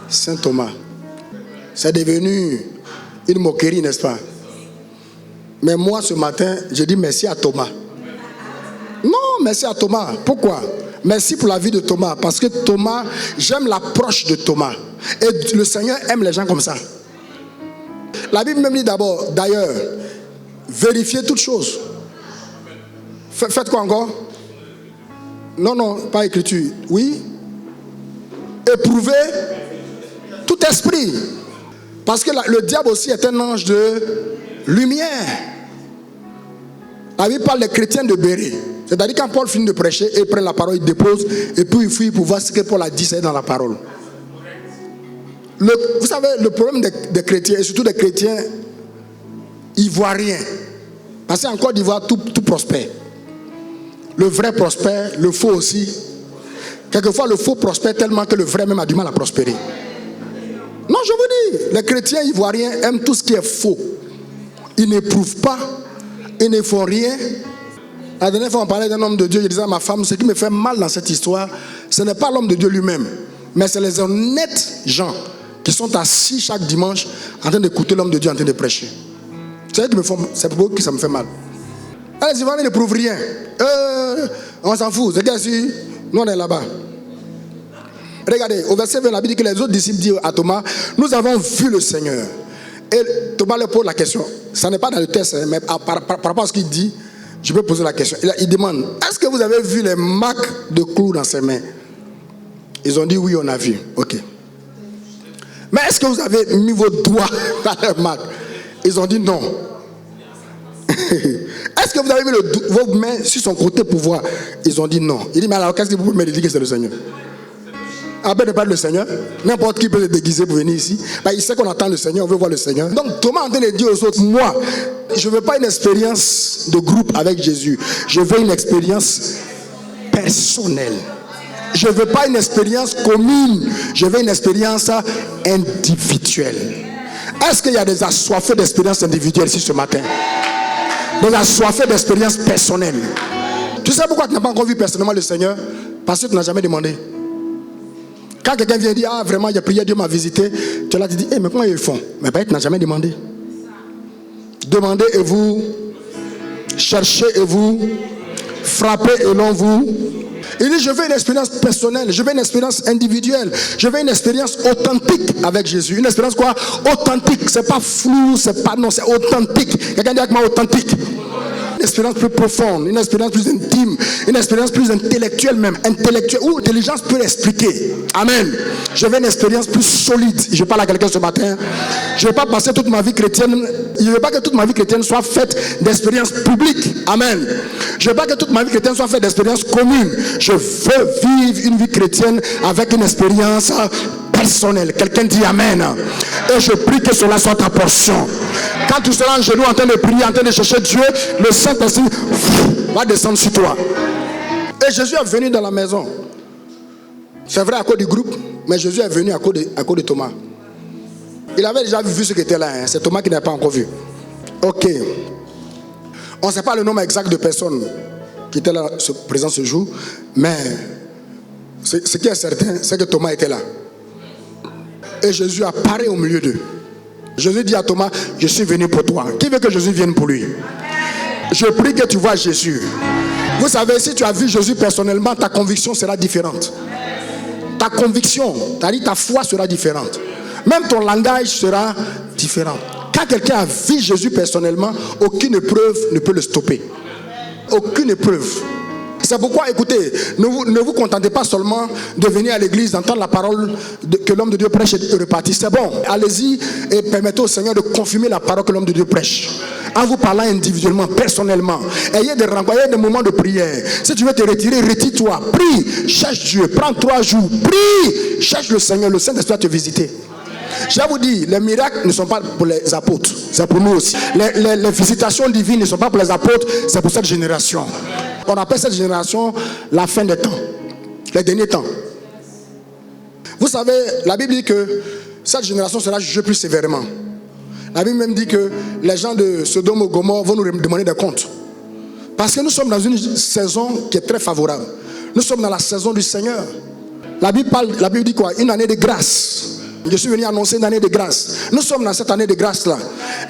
Saint Thomas. C'est devenu une moquerie, n'est-ce pas? Mais moi, ce matin, j'ai dit merci à Thomas. Non, merci à Thomas. Pourquoi? Merci pour la vie de Thomas. Parce que Thomas, j'aime l'approche de Thomas. Et le Seigneur aime les gens comme ça. La Bible même dit d'abord, d'ailleurs, vérifiez toutes choses. Faites quoi encore? Non, pas écriture. Oui. Éprouvez tout esprit. Parce que le diable aussi est un ange de lumière. La Bible parle des chrétiens de Bérée. C'est-à-dire quand Paul finit de prêcher, il prend la parole, il dépose, et puis il fouille pour voir ce que Paul a dit, c'est dans la parole. Vous savez, le problème des chrétiens, et surtout des chrétiens ivoiriens, parce qu'en Côte d'Ivoire, tout prospère. Le vrai prospère, le faux aussi. Quelquefois, le faux prospère tellement que le vrai même a du mal à prospérer. Non, je vous dis, les chrétiens ivoiriens aiment tout ce qui est faux. Ils n'éprouvent pas, ils ne font rien. La dernière fois, on parlait d'un homme de Dieu. Je disais à ma femme, ce qui me fait mal dans cette histoire, ce n'est pas l'homme de Dieu lui-même, mais c'est les honnêtes gens qui sont assis chaque dimanche en train d'écouter l'homme de Dieu en train de prêcher. C'est pour eux que ça me fait mal. Les Ivoiriens n'éprouvent rien. On s'en fout. C'est qu'est-ce que nous, on est là-bas. Regardez, au verset 20, la Bible dit que les autres disciples disent à Thomas, nous avons vu le Seigneur. Et Thomas leur pose la question. Ça n'est pas dans le texte, mais par rapport à ce qu'il dit, je peux poser la question. Il demande, est-ce que vous avez vu les marques de clous dans ses mains? Ils ont dit oui, on a vu. Ok. Mais est-ce que vous avez mis vos doigts dans les marques? Ils ont dit non. Est-ce que vous avez mis vos mains sur son côté pour voir? Ils ont dit non. Il dit, mais alors qu'est-ce que vous pouvez me dire que c'est le Seigneur? Après ne pas le Seigneur, n'importe qui peut se déguiser pour venir ici. Il sait qu'on attend le Seigneur, on veut voir le Seigneur. Donc Thomas est en train de dire aux autres, moi, je ne veux pas une expérience de groupe avec Jésus. Je veux une expérience personnelle. Je ne veux pas une expérience commune. Je veux une expérience individuelle. Est-ce qu'il y a des assoiffés d'expérience individuelle ici ce matin? Des assoiffés d'expérience personnelle. Tu sais pourquoi tu n'as pas encore vu personnellement le Seigneur? Parce que tu n'as jamais demandé. Quand quelqu'un vient dire, ah vraiment, j'ai prié, Dieu m'a visité, tu es là, tu dis, mais comment ils font? Mais tu n'as jamais demandé. Demandez et vous cherchez et vous frappez et l'on vous. Il dit, je veux une expérience personnelle, je veux une expérience individuelle, je veux une expérience authentique avec Jésus. Une expérience quoi? Authentique, c'est pas flou, c'est pas non, c'est authentique. Quelqu'un dit avec moi authentique. Une expérience plus profonde, une expérience plus intime, une expérience plus intellectuelle même, intellectuelle, où l'intelligence peut l'expliquer. Amen. Je veux une expérience plus solide. Je parle à quelqu'un ce matin. Je ne veux pas passer toute ma vie chrétienne. Je ne veux pas que toute ma vie chrétienne soit faite d'expériences publiques. Amen. Je ne veux pas que toute ma vie chrétienne soit faite d'expériences communes. Je veux vivre une vie chrétienne avec une expérience personnelle. Quelqu'un dit Amen. Et je prie que cela soit ta portion. Quand tu seras en genoux en train de prier, en train de chercher Dieu, le Saint-Esprit va descendre sur toi. Et Jésus est venu dans la maison. C'est vrai à cause du groupe, mais Jésus est venu à cause de Thomas. Il avait déjà vu ce qui était là. C'est Thomas qui n'a pas encore vu. Ok. On ne sait pas le nombre exact de personnes qui étaient là présentes ce jour, mais ce qui est certain, c'est que Thomas était là. Et Jésus apparaît au milieu d'eux. Jésus dit à Thomas, je suis venu pour toi. Qui veut que Jésus vienne pour lui? Je prie que tu vois Jésus. Vous savez, si tu as vu Jésus personnellement, ta conviction sera différente. Ta conviction, c'est-à-dire ta foi sera différente. Même ton langage sera différent. Quand quelqu'un a vu Jésus personnellement, aucune épreuve ne peut le stopper. Aucune épreuve. C'est pourquoi, écoutez, ne vous contentez pas seulement de venir à l'église, d'entendre la parole que l'homme de Dieu prêche et de repartir. C'est bon, allez-y et permettez au Seigneur de confirmer la parole que l'homme de Dieu prêche. En vous parlant individuellement, personnellement. Ayez des rencontres, ayez des moments de prière. Si tu veux te retirer, retire-toi. Prie, cherche Dieu, prends 3 jours. Prie, cherche le Seigneur, le Saint-Esprit va te visiter. Je vous dis, les miracles ne sont pas pour les apôtres, c'est pour nous aussi. Les visitations divines ne sont pas pour les apôtres, c'est pour cette génération. On appelle cette génération la fin des temps, les derniers temps. Vous savez, la Bible dit que cette génération sera jugée plus sévèrement. La Bible même dit que les gens de Sodome et Gomorrhe vont nous demander des comptes. Parce que nous sommes dans une saison qui est très favorable. Nous sommes dans la saison du Seigneur. La Bible dit quoi? Une année de grâce. Je suis venu annoncer une année de grâce. Nous sommes dans cette année de grâce-là.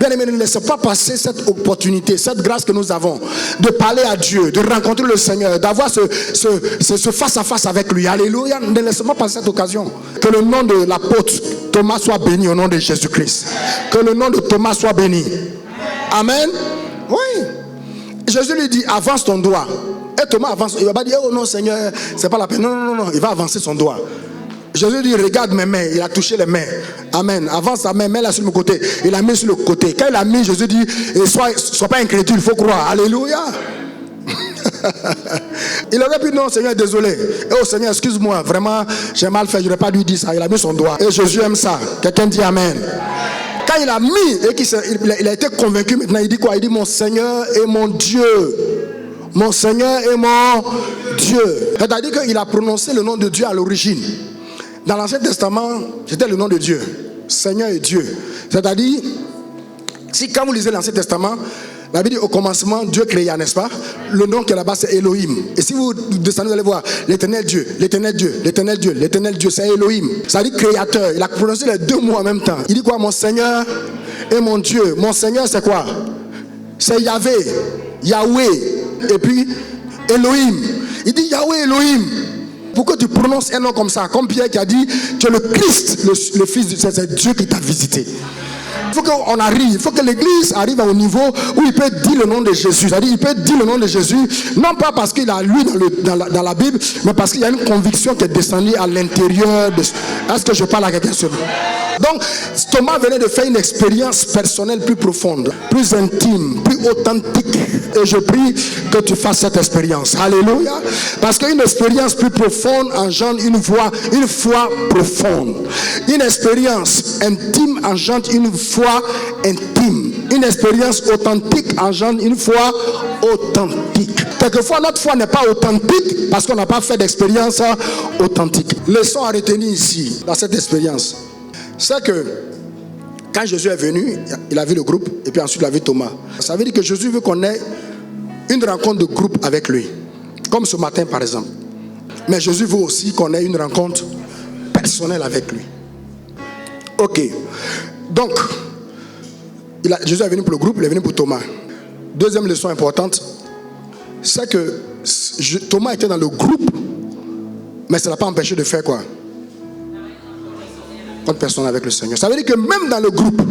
Bien aimé, ne laissez pas passer cette opportunité, cette grâce que nous avons, de parler à Dieu, de rencontrer le Seigneur, d'avoir ce face-à-face avec lui. Alléluia. Ne laissez pas passer cette occasion. Que le nom de l'apôtre Thomas soit béni au nom de Jésus-Christ. Que le nom de Thomas soit béni. Amen. Oui. Jésus lui dit, avance ton doigt. Et Thomas avance. Il ne va pas dire, oh non Seigneur, c'est pas la peine. Non. Il va avancer son doigt. Jésus dit, regarde mes mains. Il a touché les mains. Amen. Avance sa main, mets-la sur le côté. Il l'a mis sur le côté. Quand il l'a mis, Jésus dit, sois pas incrédule, il faut croire. Alléluia. Il aurait pu, non Seigneur, désolé. Oh Seigneur, excuse-moi, vraiment, j'ai mal fait, je n'aurais pas dû dire ça. Il a mis son doigt. Et Jésus aime ça. Quelqu'un dit Amen. Quand il a mis, et il a été convaincu, maintenant il dit quoi? Il dit, mon Seigneur est mon Dieu. Mon Seigneur est mon Dieu. C'est-à-dire qu'il a prononcé le nom de Dieu à l'origine. Dans l'Ancien Testament, c'était le nom de Dieu. Seigneur et Dieu. C'est-à-dire, si quand vous lisez l'Ancien Testament, la Bible dit au commencement, Dieu créa, n'est-ce pas? Le nom qui est là-bas, c'est Elohim. Et si vous descendez, vous allez voir l'éternel Dieu, l'éternel Dieu, l'éternel Dieu, l'éternel Dieu, c'est Elohim. Ça dit créateur. Il a prononcé les 2 mots en même temps. Il dit quoi? Mon Seigneur et mon Dieu. Mon Seigneur, c'est quoi? C'est Yahvé, Yahweh. Et puis Elohim. Il dit Yahweh, Elohim. Pourquoi tu prononces un nom comme ça? Comme Pierre qui a dit, tu es le Christ, le Fils de Dieu, c'est Dieu qui t'a visité. Il faut qu'on arrive, il faut que l'église arrive au niveau où il peut dire le nom de Jésus. C'est-à-dire, il peut dire le nom de Jésus, non pas parce qu'il a lu dans la Bible, mais parce qu'il y a une conviction qui est descendue à l'intérieur de... Est-ce que je parle à quelqu'un sur... Donc, Thomas venait de faire une expérience personnelle plus profonde, plus intime, plus authentique. Et je prie que tu fasses cette expérience. Alléluia. Parce qu'une expérience plus profonde engendre une foi profonde. Une expérience intime engendre une foi intime. Une expérience authentique engendre une foi authentique. Quelquefois, notre foi n'est pas authentique parce qu'on n'a pas fait d'expérience authentique. Leçon à retenir ici, dans cette expérience, c'est que quand Jésus est venu, il a vu le groupe et puis ensuite il a vu Thomas. Ça veut dire que Jésus veut qu'on ait une rencontre de groupe avec lui. Comme ce matin par exemple. Mais Jésus veut aussi qu'on ait une rencontre personnelle avec lui. Ok. Donc, Jésus est venu pour le groupe, il est venu pour Thomas. Deuxième leçon importante, c'est que Thomas était dans le groupe, mais ça ne l'a pas empêché de faire quoi? Une personne avec le Seigneur. Ça veut dire que même dans le groupe,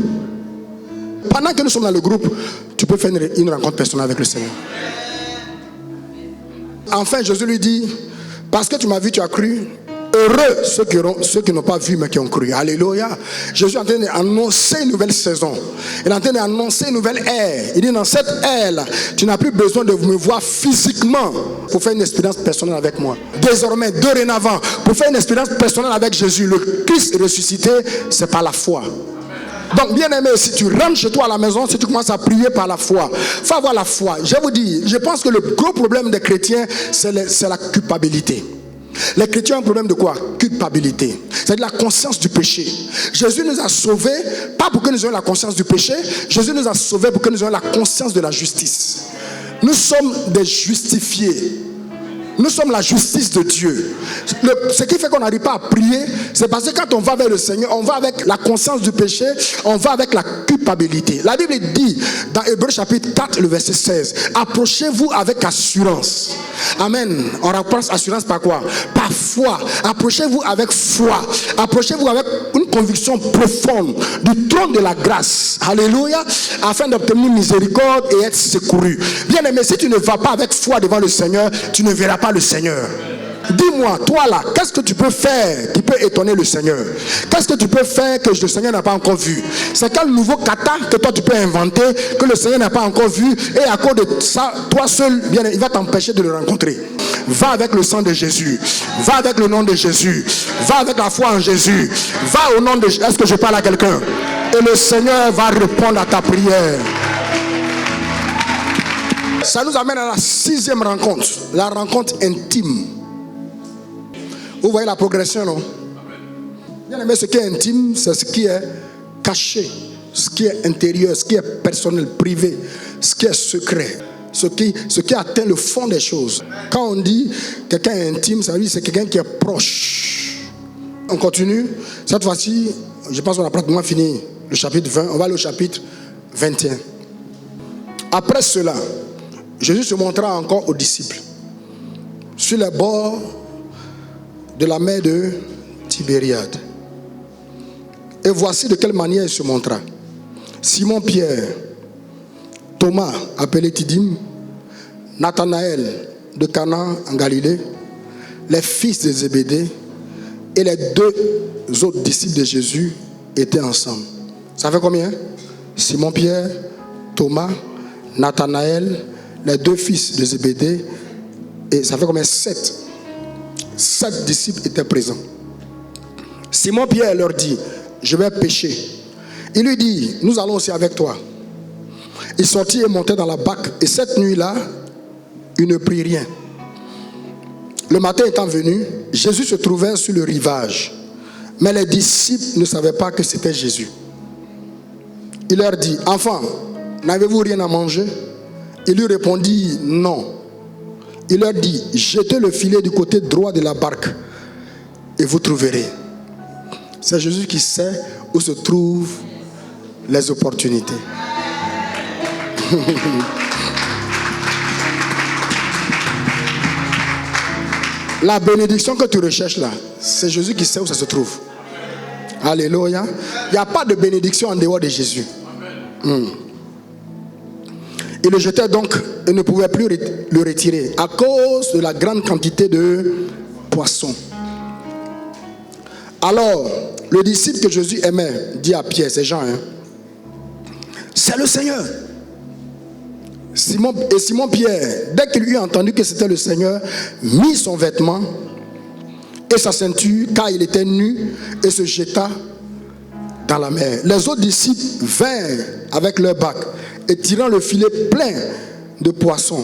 pendant que nous sommes dans le groupe, tu peux faire une rencontre personnelle avec le Seigneur. Enfin, Jésus lui dit, parce que tu m'as vu, tu as cru. Heureux ceux qui n'ont pas vu mais qui ont cru. Alléluia. Jésus est en train d'annoncer une nouvelle saison. Il est en train d'annoncer une nouvelle ère. Il dit dans cette ère-là, tu n'as plus besoin de me voir physiquement pour faire une expérience personnelle avec moi. Désormais, dorénavant, pour faire une expérience personnelle avec Jésus, le Christ ressuscité, c'est par la foi. Donc bien aimé, si tu rentres chez toi à la maison, si tu commences à prier par la foi, faut avoir la foi. Je vous dis, je pense que le gros problème des chrétiens, c'est la culpabilité. Les chrétiens ont un problème de quoi? Culpabilité. C'est-à-dire la conscience du péché. Jésus nous a sauvés, pas pour que nous ayons la conscience du péché. Jésus nous a sauvés pour que nous ayons la conscience de la justice. Nous sommes des justifiés. Nous sommes la justice de Dieu. Ce qui fait qu'on n'arrive pas à prier, c'est parce que quand on va vers le Seigneur, on va avec la conscience du péché, on va avec la culpabilité. La Bible dit dans Hébreux chapitre 4, le verset 16, approchez-vous avec assurance. Amen. On remplace assurance par quoi? Par foi. Approchez-vous avec foi. Approchez-vous avec une conviction profonde du trône de la grâce. Alléluia. Afin d'obtenir miséricorde et être secouru. Bien aimé, si tu ne vas pas avec foi devant le Seigneur, tu ne verras pas le Seigneur. Dis-moi, toi là, qu'est-ce que tu peux faire qui peut étonner le Seigneur? Qu'est-ce que tu peux faire que le Seigneur n'a pas encore vu? C'est quel nouveau kata que toi tu peux inventer que le Seigneur n'a pas encore vu, et à cause de ça, toi seul, bien, il va t'empêcher de le rencontrer. Va avec le sang de Jésus. Va avec le nom de Jésus. Va avec la foi en Jésus. Va au nom de Jésus. Est-ce que je parle à quelqu'un? Et le Seigneur va répondre à ta prière. Ça nous amène à la 6e rencontre. La rencontre intime. Vous voyez la progression, non? Bien aimé, ce qui est intime, c'est ce qui est caché, ce qui est intérieur, ce qui est personnel, privé, ce qui est secret, ce qui atteint le fond des choses. Quand on dit quelqu'un est intime, ça veut dire que c'est quelqu'un qui est proche. On continue. Cette fois-ci, je pense qu'on a pratiquement fini le chapitre 20. On va au chapitre 21. Après cela, Jésus se montra encore aux disciples sur les bords de la mer de Tibériade. Et voici de quelle manière il se montra. Simon-Pierre, Thomas, appelé Didyme, Nathanaël de Cana en Galilée, les fils de Zébédée et les 2 autres disciples de Jésus étaient ensemble. Ça fait combien? Simon-Pierre, Thomas, Nathanaël, les 2 fils de Zébédée, et ça fait combien? 7. 7 disciples étaient présents. Simon-Pierre leur dit, je vais pêcher. Il lui dit, nous allons aussi avec toi. Il sortit et montait dans la barque, et cette nuit-là, il ne prit rien. Le matin étant venu, Jésus se trouvait sur le rivage, mais les disciples ne savaient pas que c'était Jésus. Il leur dit, enfants, n'avez-vous rien à manger? Il lui répondit, non. Il leur dit, jetez le filet du côté droit de la barque et vous trouverez. C'est Jésus qui sait où se trouvent les opportunités. La bénédiction que tu recherches là, c'est Jésus qui sait où ça se trouve. Alléluia. Il n'y a pas de bénédiction en dehors de Jésus. Il le jetait donc et ne pouvait plus le retirer à cause de la grande quantité de poissons. Alors, le disciple que Jésus aimait dit à Pierre, c'est Jean, c'est le Seigneur. Simon-Pierre, dès qu'il eut entendu que c'était le Seigneur, mit son vêtement et sa ceinture, car il était nu, et se jeta dans la mer. Les autres disciples vinrent avec leur bac et tirant le filet plein de poissons,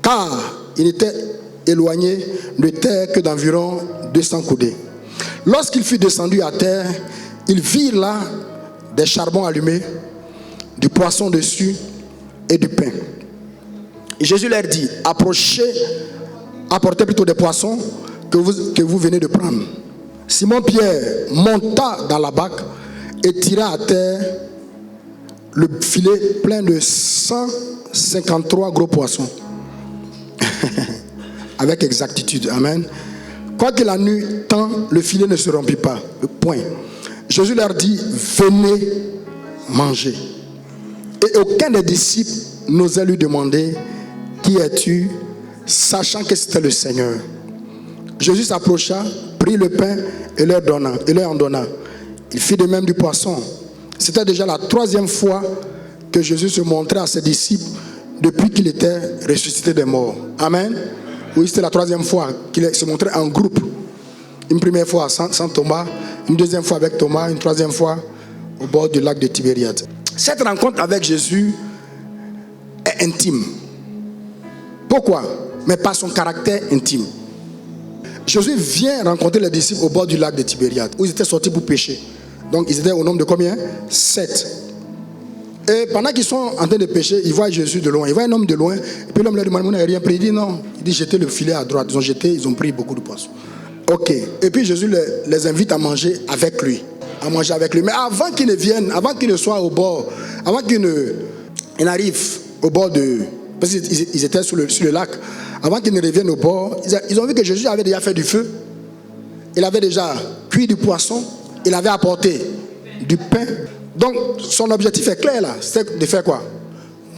car il était éloigné de terre que d'environ 200 coudées. Lorsqu'il fut descendu à terre, ils virent là des charbons allumés, du poisson dessus et du pain. Et Jésus leur dit, apportez plutôt des poissons que vous venez de prendre. Simon-Pierre monta dans la barque et tira à terre le filet plein de 153 gros poissons. Avec exactitude, amen. Quoi qu'il en eût tant, le filet ne se rompit pas. Point. Jésus leur dit, venez manger. Et aucun des disciples n'osait lui demander, qui es-tu, sachant que c'était le Seigneur. Jésus s'approcha, prit le pain et leur en donna. Il fit de même du poisson. C'était déjà la 3e fois que Jésus se montrait à ses disciples depuis qu'il était ressuscité des morts. Amen. Oui, c'était la 3e fois qu'il se montrait en groupe. Une première fois sans Thomas, une deuxième fois avec Thomas, une 3e fois au bord du lac de Tibériade. Cette rencontre avec Jésus est intime. Pourquoi? Mais par son caractère intime. Jésus vient rencontrer les disciples au bord du lac de Tibériade, où ils étaient sortis pour pêcher. Donc ils étaient au nombre de combien? 7. Et pendant qu'ils sont en train de pêcher, ils voient Jésus de loin. Ils voient un homme de loin. Et puis l'homme leur demande, vous n'avez rien pris? Il dit non. Il dit, jetez le filet à droite. Ils ont jeté, ils ont pris beaucoup de poissons. Ok. Et puis Jésus les invite à manger avec lui. À manger avec lui. Mais avant qu'ils ne viennent, avant qu'ils ne soient au bord, avant qu'ils n'arrivent au bord de... Parce qu'ils étaient sur le lac. Avant qu'ils ne reviennent au bord, ils ont vu que Jésus avait déjà fait du feu. Il avait déjà cuit du poisson. Il avait apporté du pain. Donc, son objectif est clair là. C'est de faire quoi?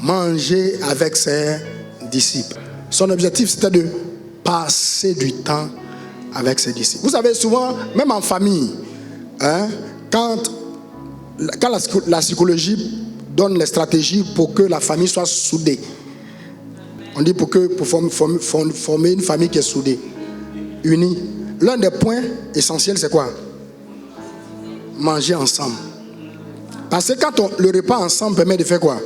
Manger avec ses disciples. Son objectif, c'était de passer du temps avec ses disciples. Vous savez, souvent, même en famille, hein, quand la psychologie donne les stratégies pour que la famille soit soudée, on dit pour former une famille qui est soudée, unie, l'un des points essentiels, c'est quoi? Manger ensemble. Parce que quand le repas ensemble permet de faire quoi?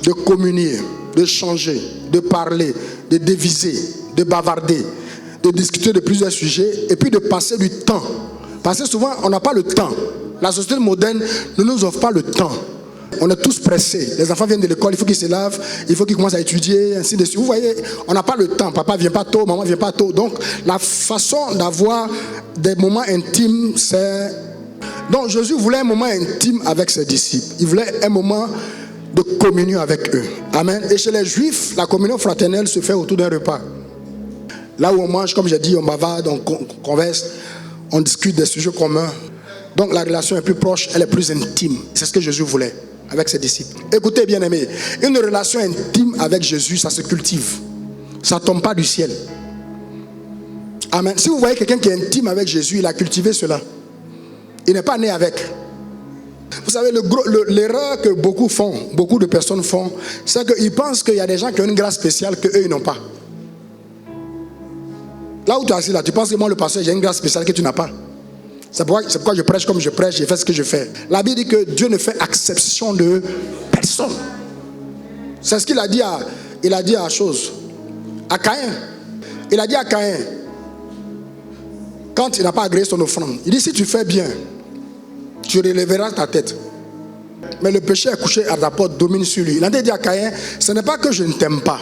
De communier, de changer, de parler, de déviser, de bavarder, de discuter de plusieurs sujets et puis de passer du temps. Parce que souvent, on n'a pas le temps. La société moderne ne nous offre pas le temps. On est tous pressés. Les enfants viennent de l'école, il faut qu'ils se lavent, il faut qu'ils commencent à étudier, ainsi de suite. Vous voyez, on n'a pas le temps. Papa ne vient pas tôt, maman ne vient pas tôt. Donc, la façon d'avoir des moments intimes, c'est... Donc, Jésus voulait un moment intime avec ses disciples. Il voulait un moment de communion avec eux. Amen. Et chez les Juifs, la communion fraternelle se fait autour d'un repas. Là où on mange, comme j'ai dit, on bavarde, on converse, on discute des sujets communs. Donc, la relation est plus proche, elle est plus intime. C'est ce que Jésus voulait avec ses disciples. Écoutez, bien-aimés, une relation intime avec Jésus, ça se cultive. Ça ne tombe pas du ciel. Amen. Si vous voyez quelqu'un qui est intime avec Jésus, il a cultivé cela. Il n'est pas né avec. Vous savez, l'erreur que beaucoup de personnes font, c'est qu'ils pensent qu'il y a des gens qui ont une grâce spéciale qu'eux, ils n'ont pas. Là où tu es assis, là, tu penses que moi, le pasteur, j'ai une grâce spéciale que tu n'as pas. C'est pourquoi je prêche comme je prêche, je fais ce que je fais. La Bible dit que Dieu ne fait exception de personne. C'est ce qu'il a dit à chose. À Caïn. Il a dit à Caïn, quand il n'a pas agréé son offrande, il dit, si tu fais bien, tu relèveras ta tête. Mais le péché est couché à ta porte, domine sur lui. Il a dit à Caïn, ce n'est pas que je ne t'aime pas,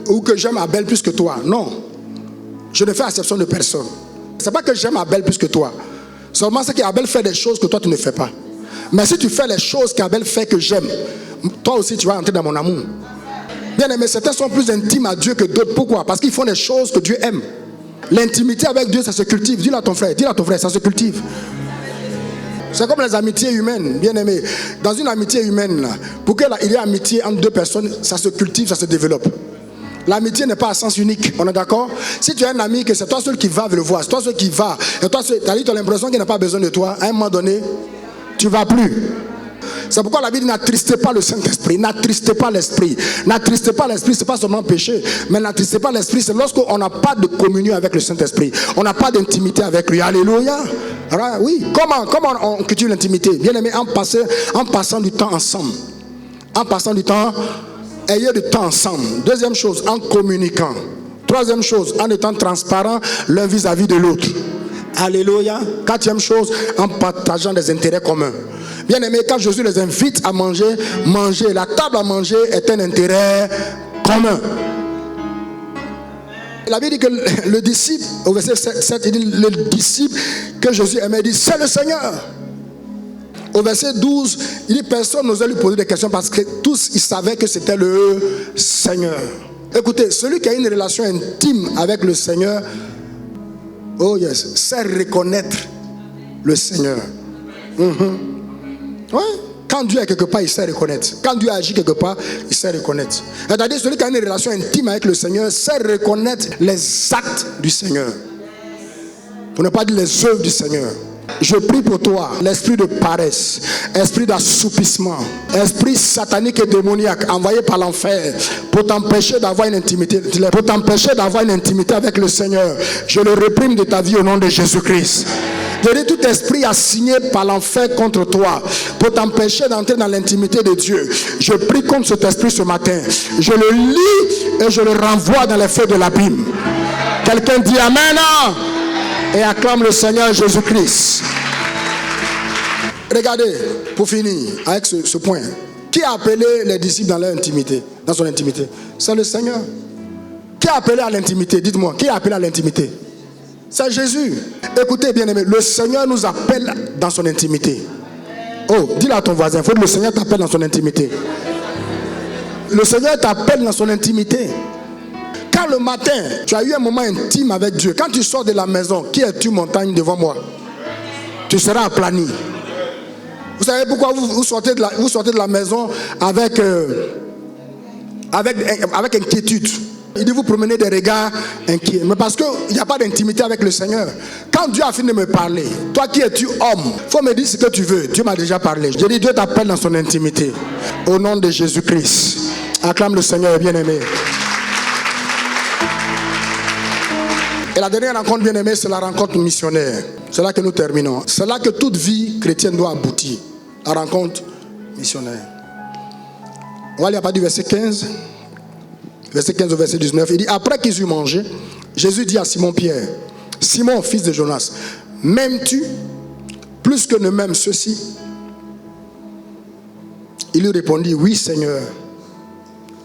ou que j'aime Abel plus que toi. Non, je ne fais exception de personne. Ce n'est pas que j'aime Abel plus que toi. Seulement c'est qu'Abel fait des choses que toi tu ne fais pas. Mais si tu fais les choses qu'Abel fait que j'aime, toi aussi tu vas entrer dans mon amour. Bien aimé, certains sont plus intimes à Dieu que d'autres. Pourquoi? Parce qu'ils font des choses que Dieu aime. L'intimité avec Dieu, ça se cultive. Dis-le à ton frère, ça se cultive. C'est comme les amitiés humaines, bien aimé. Dans une amitié humaine, là, pour qu'il y ait amitié entre deux personnes, ça se cultive, ça se développe. L'amitié n'est pas à sens unique, on est d'accord? Si tu as un ami que c'est toi seul qui va le voir, c'est toi seul qui va, et toi tu as l'impression qu'il n'a pas besoin de toi, à un moment donné, tu ne vas plus. C'est pourquoi la Bible dit n'attristez pas le Saint-Esprit, n'attristez pas l'Esprit. N'attristez pas l'Esprit, ce n'est pas seulement péché, mais n'attristez pas l'Esprit, c'est lorsqu'on n'a pas de communion avec le Saint-Esprit, on n'a pas d'intimité avec lui. Alléluia. Alors, oui, comment on cultive l'intimité? Bien aimé, en passant du temps ensemble. En passant du temps, ayez du temps ensemble. Deuxième chose, en communiquant. Troisième chose, en étant transparent l'un vis-à-vis de l'autre. Alléluia. Quatrième chose, en partageant des intérêts communs. Bien aimé, quand Jésus les invite à manger, la table à manger est un intérêt commun. La Bible dit que le disciple, au verset 7, il dit le disciple que Jésus aimait, dit c'est le Seigneur. Au verset 12, il dit personne n'osait lui poser des questions parce que tous ils savaient que c'était le Seigneur. Écoutez, celui qui a une relation intime avec le Seigneur, oh yes, sait reconnaître le Seigneur. Ouais. Quand Dieu est quelque part, il sait reconnaître. Quand Dieu agit quelque part, il sait reconnaître. C'est-à-dire celui qui a une relation intime avec le Seigneur sait reconnaître les actes du Seigneur. Pour ne pas dire les œuvres du Seigneur. Je prie pour toi, l'esprit de paresse, esprit d'assoupissement, esprit satanique et démoniaque envoyé par l'enfer pour t'empêcher d'avoir une intimité, avec le Seigneur. Je le réprime de ta vie au nom de Jésus-Christ. Je dis tout esprit assigné par l'enfer contre toi pour t'empêcher d'entrer dans l'intimité de Dieu. Je prie contre cet esprit ce matin. Je le lis et je le renvoie dans les feux de l'abîme. Quelqu'un dit Amen et acclame le Seigneur Jésus-Christ. Regardez, pour finir avec ce point. Qui a appelé les disciples dans leur intimité, dans son intimité? C'est le Seigneur. Qui a appelé à l'intimité? Dites-moi, qui a appelé à l'intimité? C'est Jésus. Écoutez bien aimé, le Seigneur nous appelle dans son intimité. Oh, dis-le à ton voisin, il faut que le Seigneur t'appelle dans son intimité. Le Seigneur t'appelle dans son intimité. Quand le matin, tu as eu un moment intime avec Dieu, quand tu sors de la maison, qui es-tu montagne devant moi? Tu seras aplani. Vous savez pourquoi vous sortez de la maison avec inquiétude? Il dit vous promenez des regards inquiets. Mais parce qu'il n'y a pas d'intimité avec le Seigneur. Quand Dieu a fini de me parler, toi qui es-tu homme, il faut me dire ce que tu veux. Dieu m'a déjà parlé. Je dis Dieu t'appelle dans son intimité. Au nom de Jésus-Christ. Acclame le Seigneur bien-aimé. Et la dernière rencontre bien-aimée, c'est la rencontre missionnaire. C'est là que nous terminons. C'est là que toute vie chrétienne doit aboutir. La rencontre missionnaire. On va lire à partir du verset 15. Verset 15 au verset 19. Il dit, après qu'ils eurent mangé, Jésus dit à Simon-Pierre, Simon, fils de Jonas, m'aimes-tu plus que ne m'aiment ceux-ci? Il lui répondit, oui Seigneur,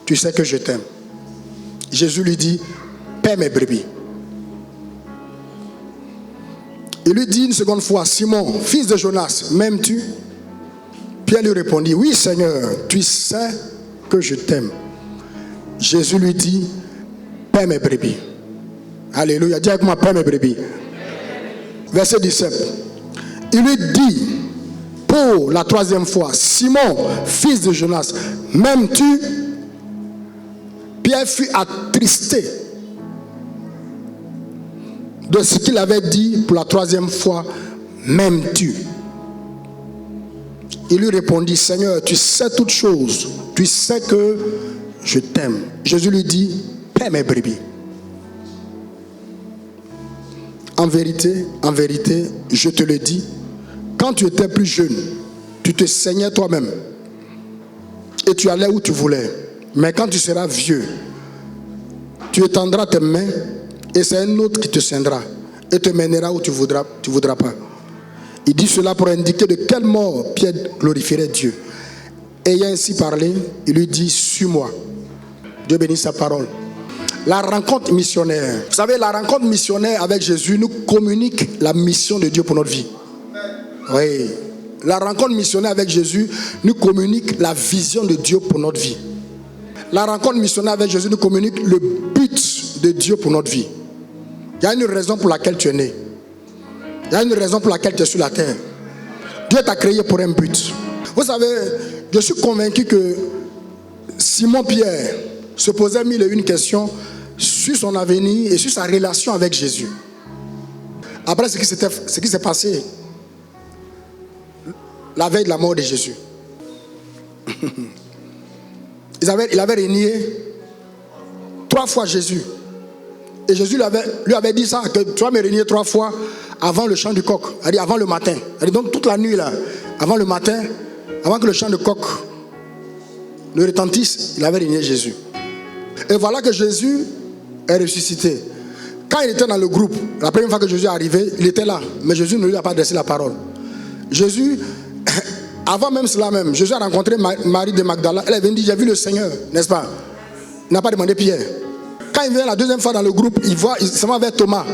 tu sais que je t'aime. Jésus lui dit, paie mes brebis. Il lui dit une seconde fois, Simon, fils de Jonas, m'aimes-tu? Pierre lui répondit, oui Seigneur, tu sais que je t'aime. Jésus lui dit, paie mes brebis. Alléluia, dis avec moi, paie mes brebis. Verset 17. Il lui dit, pour la troisième fois, Simon, fils de Jonas, m'aimes-tu? Pierre fut attristé de ce qu'il avait dit pour la troisième fois, m'aimes-tu? Il lui répondit, Seigneur, tu sais toutes choses, tu sais que je t'aime. Jésus lui dit, paie mes brebis. En vérité, je te le dis, quand tu étais plus jeune, tu te saignais toi-même et tu allais où tu voulais. Mais quand tu seras vieux, tu étendras tes mains et c'est un autre qui te ceindra et te mènera où tu voudras pas. Il dit cela pour indiquer de quelle mort Pierre glorifierait Dieu. Ayant ainsi parlé, il lui dit, suis-moi. Dieu bénisse sa parole. La rencontre missionnaire. Vous savez, la rencontre missionnaire avec Jésus nous communique la mission de Dieu pour notre vie. Oui. La rencontre missionnaire avec Jésus nous communique la vision de Dieu pour notre vie. La rencontre missionnaire avec Jésus nous communique le but de Dieu pour notre vie. Il y a une raison pour laquelle tu es né. Il y a une raison pour laquelle tu es sur la terre. Dieu t'a créé pour un but. Vous savez, je suis convaincu que Simon-Pierre se posait mille et une questions sur son avenir et sur sa relation avec Jésus. Après ce qui s'est passé la veille de la mort de Jésus. Il avait régné 3 fois Jésus. Et Jésus lui avait dit ça, que tu vas me régner 3 fois avant le chant du coq, c'est-à-dire avant le matin. Donc toute la nuit là, avant le matin, avant que le chant de coq ne retentisse, il avait régné Jésus. Et voilà que Jésus est ressuscité. Quand il était dans le groupe, la première fois que Jésus est arrivé, il était là, mais Jésus ne lui a pas adressé la parole. Jésus, avant même cela même, Jésus a rencontré Marie de Magdala. Elle est venue dire, j'ai vu le Seigneur, n'est-ce pas? Il n'a pas demandé Pierre. Quand il vient la deuxième fois dans le groupe, il se met vers Thomas.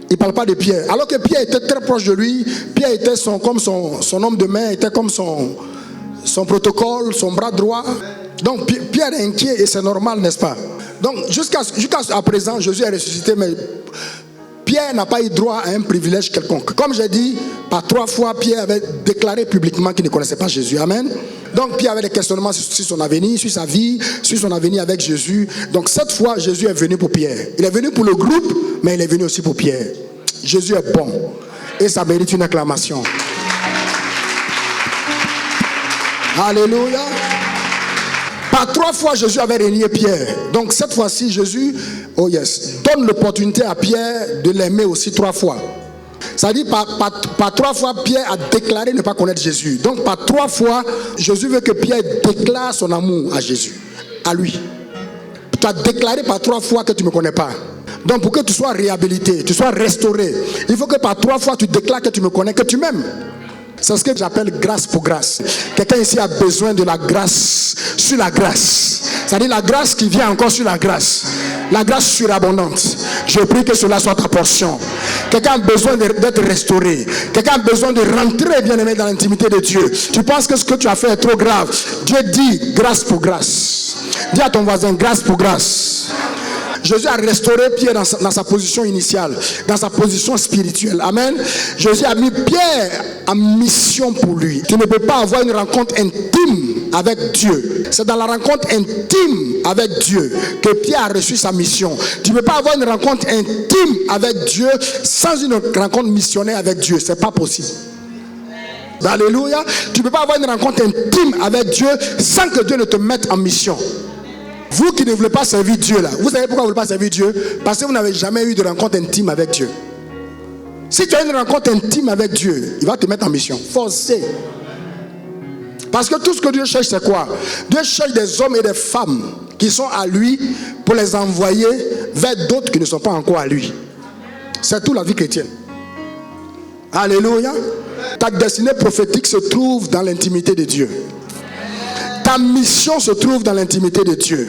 Il ne parle pas de Pierre. Alors que Pierre était très proche de lui. Pierre était comme son homme de main, était comme son protocole, son bras droit. Donc Pierre est inquiet et c'est normal, n'est-ce pas? Donc jusqu'à présent, Jésus est ressuscité, mais Pierre n'a pas eu droit à un privilège quelconque. Comme j'ai dit, par 3 fois, Pierre avait déclaré publiquement qu'il ne connaissait pas Jésus. Amen. Donc Pierre avait des questionnements sur son avenir, sur sa vie, sur son avenir avec Jésus. Donc cette fois, Jésus est venu pour Pierre. Il est venu pour le groupe, mais il est venu aussi pour Pierre. Jésus est bon et ça mérite une acclamation. Alléluia. Par 3 fois, Jésus avait renié Pierre. Donc cette fois-ci, Jésus, oh yes, donne l'opportunité à Pierre de l'aimer aussi 3 fois. Ça dit par 3 fois, Pierre a déclaré ne pas connaître Jésus. Donc par 3 fois, Jésus veut que Pierre déclare son amour à Jésus, à lui. Tu as déclaré par 3 fois que tu ne me connais pas. Donc pour que tu sois réhabilité, tu sois restauré, il faut que par 3 fois tu déclares que tu me connais, que tu m'aimes. C'est ce que j'appelle grâce pour grâce. Quelqu'un ici a besoin de la grâce sur la grâce. C'est-à-dire la grâce qui vient encore sur la grâce. La grâce surabondante. Je prie que cela soit ta portion. Quelqu'un a besoin d'être restauré. Quelqu'un a besoin de rentrer bien aimé dans l'intimité de Dieu. Tu penses que ce que tu as fait est trop grave. Dieu dit grâce pour grâce. Dis à ton voisin grâce pour grâce. Jésus a restauré Pierre dans sa position initiale, dans sa position spirituelle. Amen. Jésus a mis Pierre en mission pour lui. Tu ne peux pas avoir une rencontre intime avec Dieu. C'est dans la rencontre intime avec Dieu que Pierre a reçu sa mission. Tu ne peux pas avoir une rencontre intime avec Dieu sans une rencontre missionnaire avec Dieu. Ce n'est pas possible. Alléluia. Tu ne peux pas avoir une rencontre intime avec Dieu sans que Dieu ne te mette en mission. Vous qui ne voulez pas servir Dieu là, vous savez pourquoi vous ne voulez pas servir Dieu? Parce que vous n'avez jamais eu de rencontre intime avec Dieu. Si tu as une rencontre intime avec Dieu, il va te mettre en mission. Forcé. Parce que tout ce que Dieu cherche, c'est quoi? Dieu cherche des hommes et des femmes qui sont à lui pour les envoyer vers d'autres qui ne sont pas encore à lui. C'est tout la vie chrétienne. Alléluia. Ta destinée prophétique se trouve dans l'intimité de Dieu. Ta mission se trouve dans l'intimité de Dieu.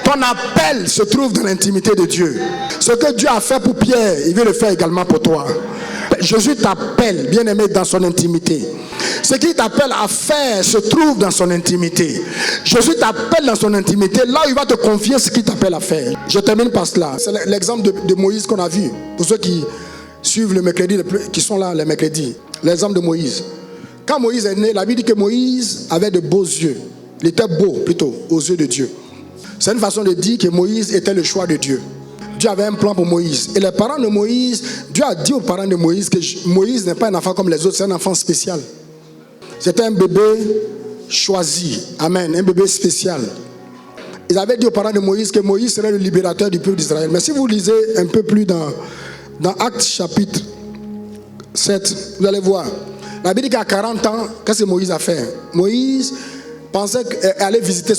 Ton appel se trouve dans l'intimité de Dieu. Ce que Dieu a fait pour Pierre, il veut le faire également pour toi. Jésus t'appelle, bien-aimé, dans son intimité. Ce qu'il t'appelle à faire se trouve dans son intimité. Jésus t'appelle dans son intimité. Là, il va te confier ce qu'il t'appelle à faire. Je termine par cela. C'est l'exemple de Moïse qu'on a vu. Pour ceux qui suivent le mercredi, qui sont là le mercredi. L'exemple de Moïse. Quand Moïse est né, la Bible dit que Moïse avait de beaux yeux. Il était beau plutôt aux yeux de Dieu. C'est une façon de dire que Moïse était le choix de Dieu. Dieu avait un plan pour Moïse. Et les parents de Moïse, Dieu a dit aux parents de Moïse que Moïse n'est pas un enfant comme les autres, c'est un enfant spécial. C'était un bébé choisi. Amen. Un bébé spécial. Ils avaient dit aux parents de Moïse que Moïse serait le libérateur du peuple d'Israël. Mais si vous lisez un peu plus dans Actes chapitre 7, vous allez voir. La Bible dit qu'à 40 ans, qu'est-ce que Moïse a fait? Moïse pensait aller visiter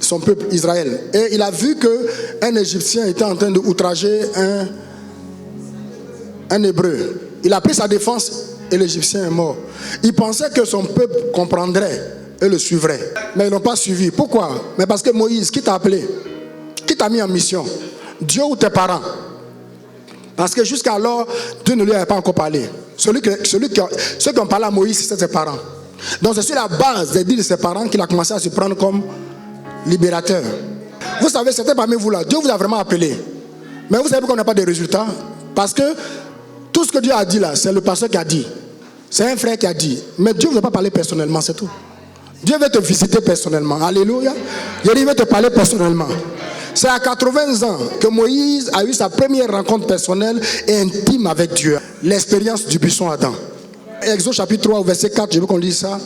son peuple Israël. Et il a vu qu'un Égyptien était en train d'outrager un Hébreu. Il a pris sa défense et l'Égyptien est mort. Il pensait que son peuple comprendrait et le suivrait. Mais ils n'ont pas suivi. Pourquoi? Mais parce que Moïse, qui t'a appelé? Qui t'a mis en mission? Dieu ou tes parents? Parce que jusqu'alors, Dieu ne lui avait pas encore parlé. Ceux qui ont parlé à Moïse, c'était ses parents. Donc c'est sur la base des dits de ses parents qu'il a commencé à se prendre comme libérateur. Vous savez, c'était parmi vous là. Dieu vous a vraiment appelé. Mais vous savez pourquoi on n'a pas de résultats? Parce que tout ce que Dieu a dit là, c'est le pasteur qui a dit. C'est un frère qui a dit. Mais Dieu ne veut pas parler personnellement, c'est tout. Dieu veut te visiter personnellement. Alléluia. Il veut te parler personnellement. C'est à 80 ans que Moïse a eu sa première rencontre personnelle et intime avec Dieu. L'expérience du buisson Adam. Exode chapitre 3 au verset 4, je veux qu'on lise ça.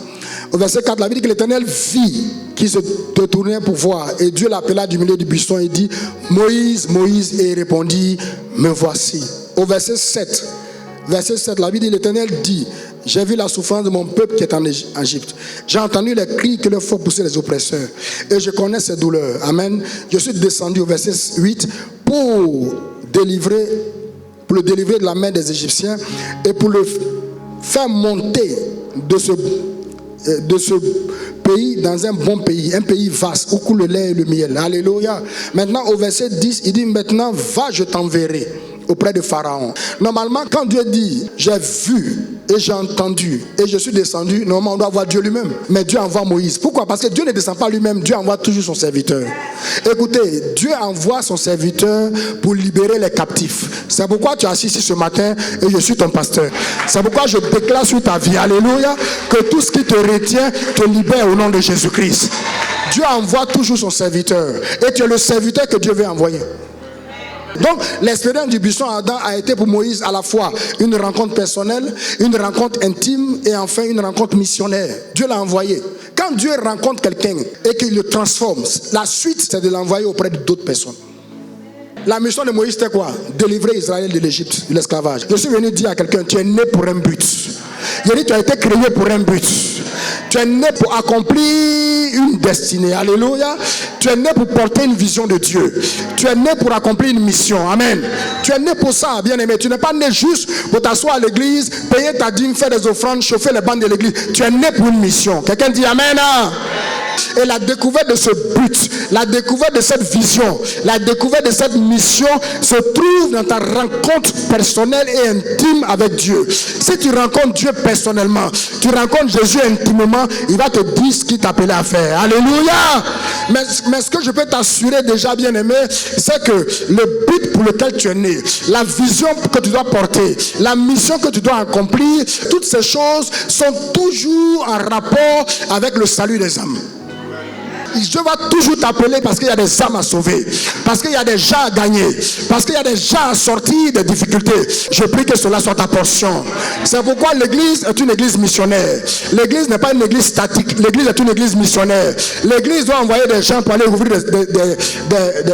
Au verset 4, la Bible dit que l'Éternel vit qui se détournait pour voir. Et Dieu l'appela du milieu du buisson et dit, Moïse, Moïse, et il répondit, me voici. Au verset 7, la Bible dit, l'Éternel dit, j'ai vu la souffrance de mon peuple qui est en Égypte. J'ai entendu les cris que leur font pousser les oppresseurs. Et je connais ses douleurs. Amen. Je suis descendu au verset 8 pour le délivrer de la main des Égyptiens et pour le faire monter de ce pays dans un bon pays, un pays vaste où coule le lait et le miel. Alléluia. Maintenant au verset 10, il dit, maintenant va, je t'enverrai. auprès de Pharaon. Normalement, quand Dieu dit « j'ai vu et j'ai entendu et je suis descendu », normalement on doit voir Dieu lui-même. Mais Dieu envoie Moïse. Pourquoi? Parce que Dieu ne descend pas lui-même, Dieu envoie toujours son serviteur. Écoutez, Dieu envoie son serviteur pour libérer les captifs. C'est pourquoi tu es assis ici ce matin et je suis ton pasteur. C'est pourquoi je déclare sur ta vie, alléluia, que tout ce qui te retient te libère au nom de Jésus-Christ. Dieu envoie toujours son serviteur. Et tu es le serviteur que Dieu veut envoyer. Donc, l'expérience du buisson ardent a été pour Moïse à la fois une rencontre personnelle, une rencontre intime et enfin une rencontre missionnaire. Dieu l'a envoyé. Quand Dieu rencontre quelqu'un et qu'il le transforme, la suite c'est de l'envoyer auprès d'autres personnes. La mission de Moïse c'était quoi? Délivrer Israël de l'Égypte, de l'esclavage. Je suis venu dire à quelqu'un, tu es né pour un but. Je dis, tu as été créé pour un but. Tu es né pour accomplir une destinée. Alléluia. Tu es né pour porter une vision de Dieu. Tu es né pour accomplir une mission. Amen. Tu es né pour ça, bien aimé. Tu n'es pas né juste pour t'asseoir à l'église, payer ta dîme, faire des offrandes, chauffer les bancs de l'église. Tu es né pour une mission. Quelqu'un dit Amen. Et la découverte de ce but, la découverte de cette vision, la découverte de cette mission se trouve dans ta rencontre personnelle et intime avec Dieu. Si tu rencontres Dieu personnellement, tu rencontres Jésus intimement, il va te dire ce qu'il t'appelait à faire. Alléluia. Mais ce que je peux t'assurer déjà, bien aimé, c'est que le but pour lequel tu es né, la vision que tu dois porter, la mission que tu dois accomplir, toutes ces choses sont toujours en rapport avec le salut des âmes. Dieu va toujours t'appeler parce qu'il y a des âmes à sauver, parce qu'il y a des gens à gagner, parce qu'il y a des gens à sortir des difficultés. Je prie que cela soit ta portion. C'est pourquoi l'église est une église missionnaire. L'église n'est pas une église statique, l'église est une église missionnaire. L'église doit envoyer des gens pour aller ouvrir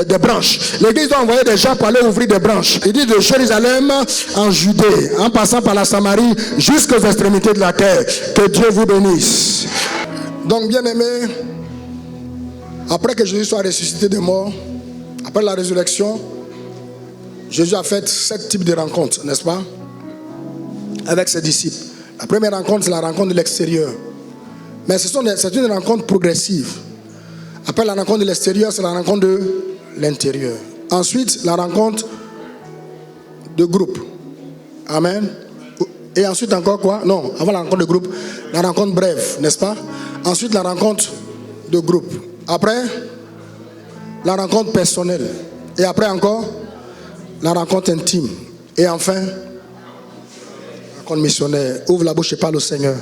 des branches. L'église doit envoyer des gens pour aller ouvrir des branches. Il dit de Jérusalem en Judée, en passant par la Samarie jusqu'aux extrémités de la terre. Que Dieu vous bénisse. Donc, bien aimé, après que Jésus soit ressuscité des morts, après la résurrection, Jésus a fait 7 types de rencontres, n'est-ce pas? Avec ses disciples. La première rencontre, c'est la rencontre de l'extérieur. Mais c'est une rencontre progressive. Après la rencontre de l'extérieur, c'est la rencontre de l'intérieur. Ensuite, la rencontre de groupe. Amen. Et ensuite encore quoi? Non, avant la rencontre de groupe, la rencontre brève, n'est-ce pas? Ensuite, la rencontre de groupe. Après, la rencontre personnelle. Et après encore, la rencontre intime. Et enfin, la rencontre missionnaire. Ouvre la bouche et parle au Seigneur.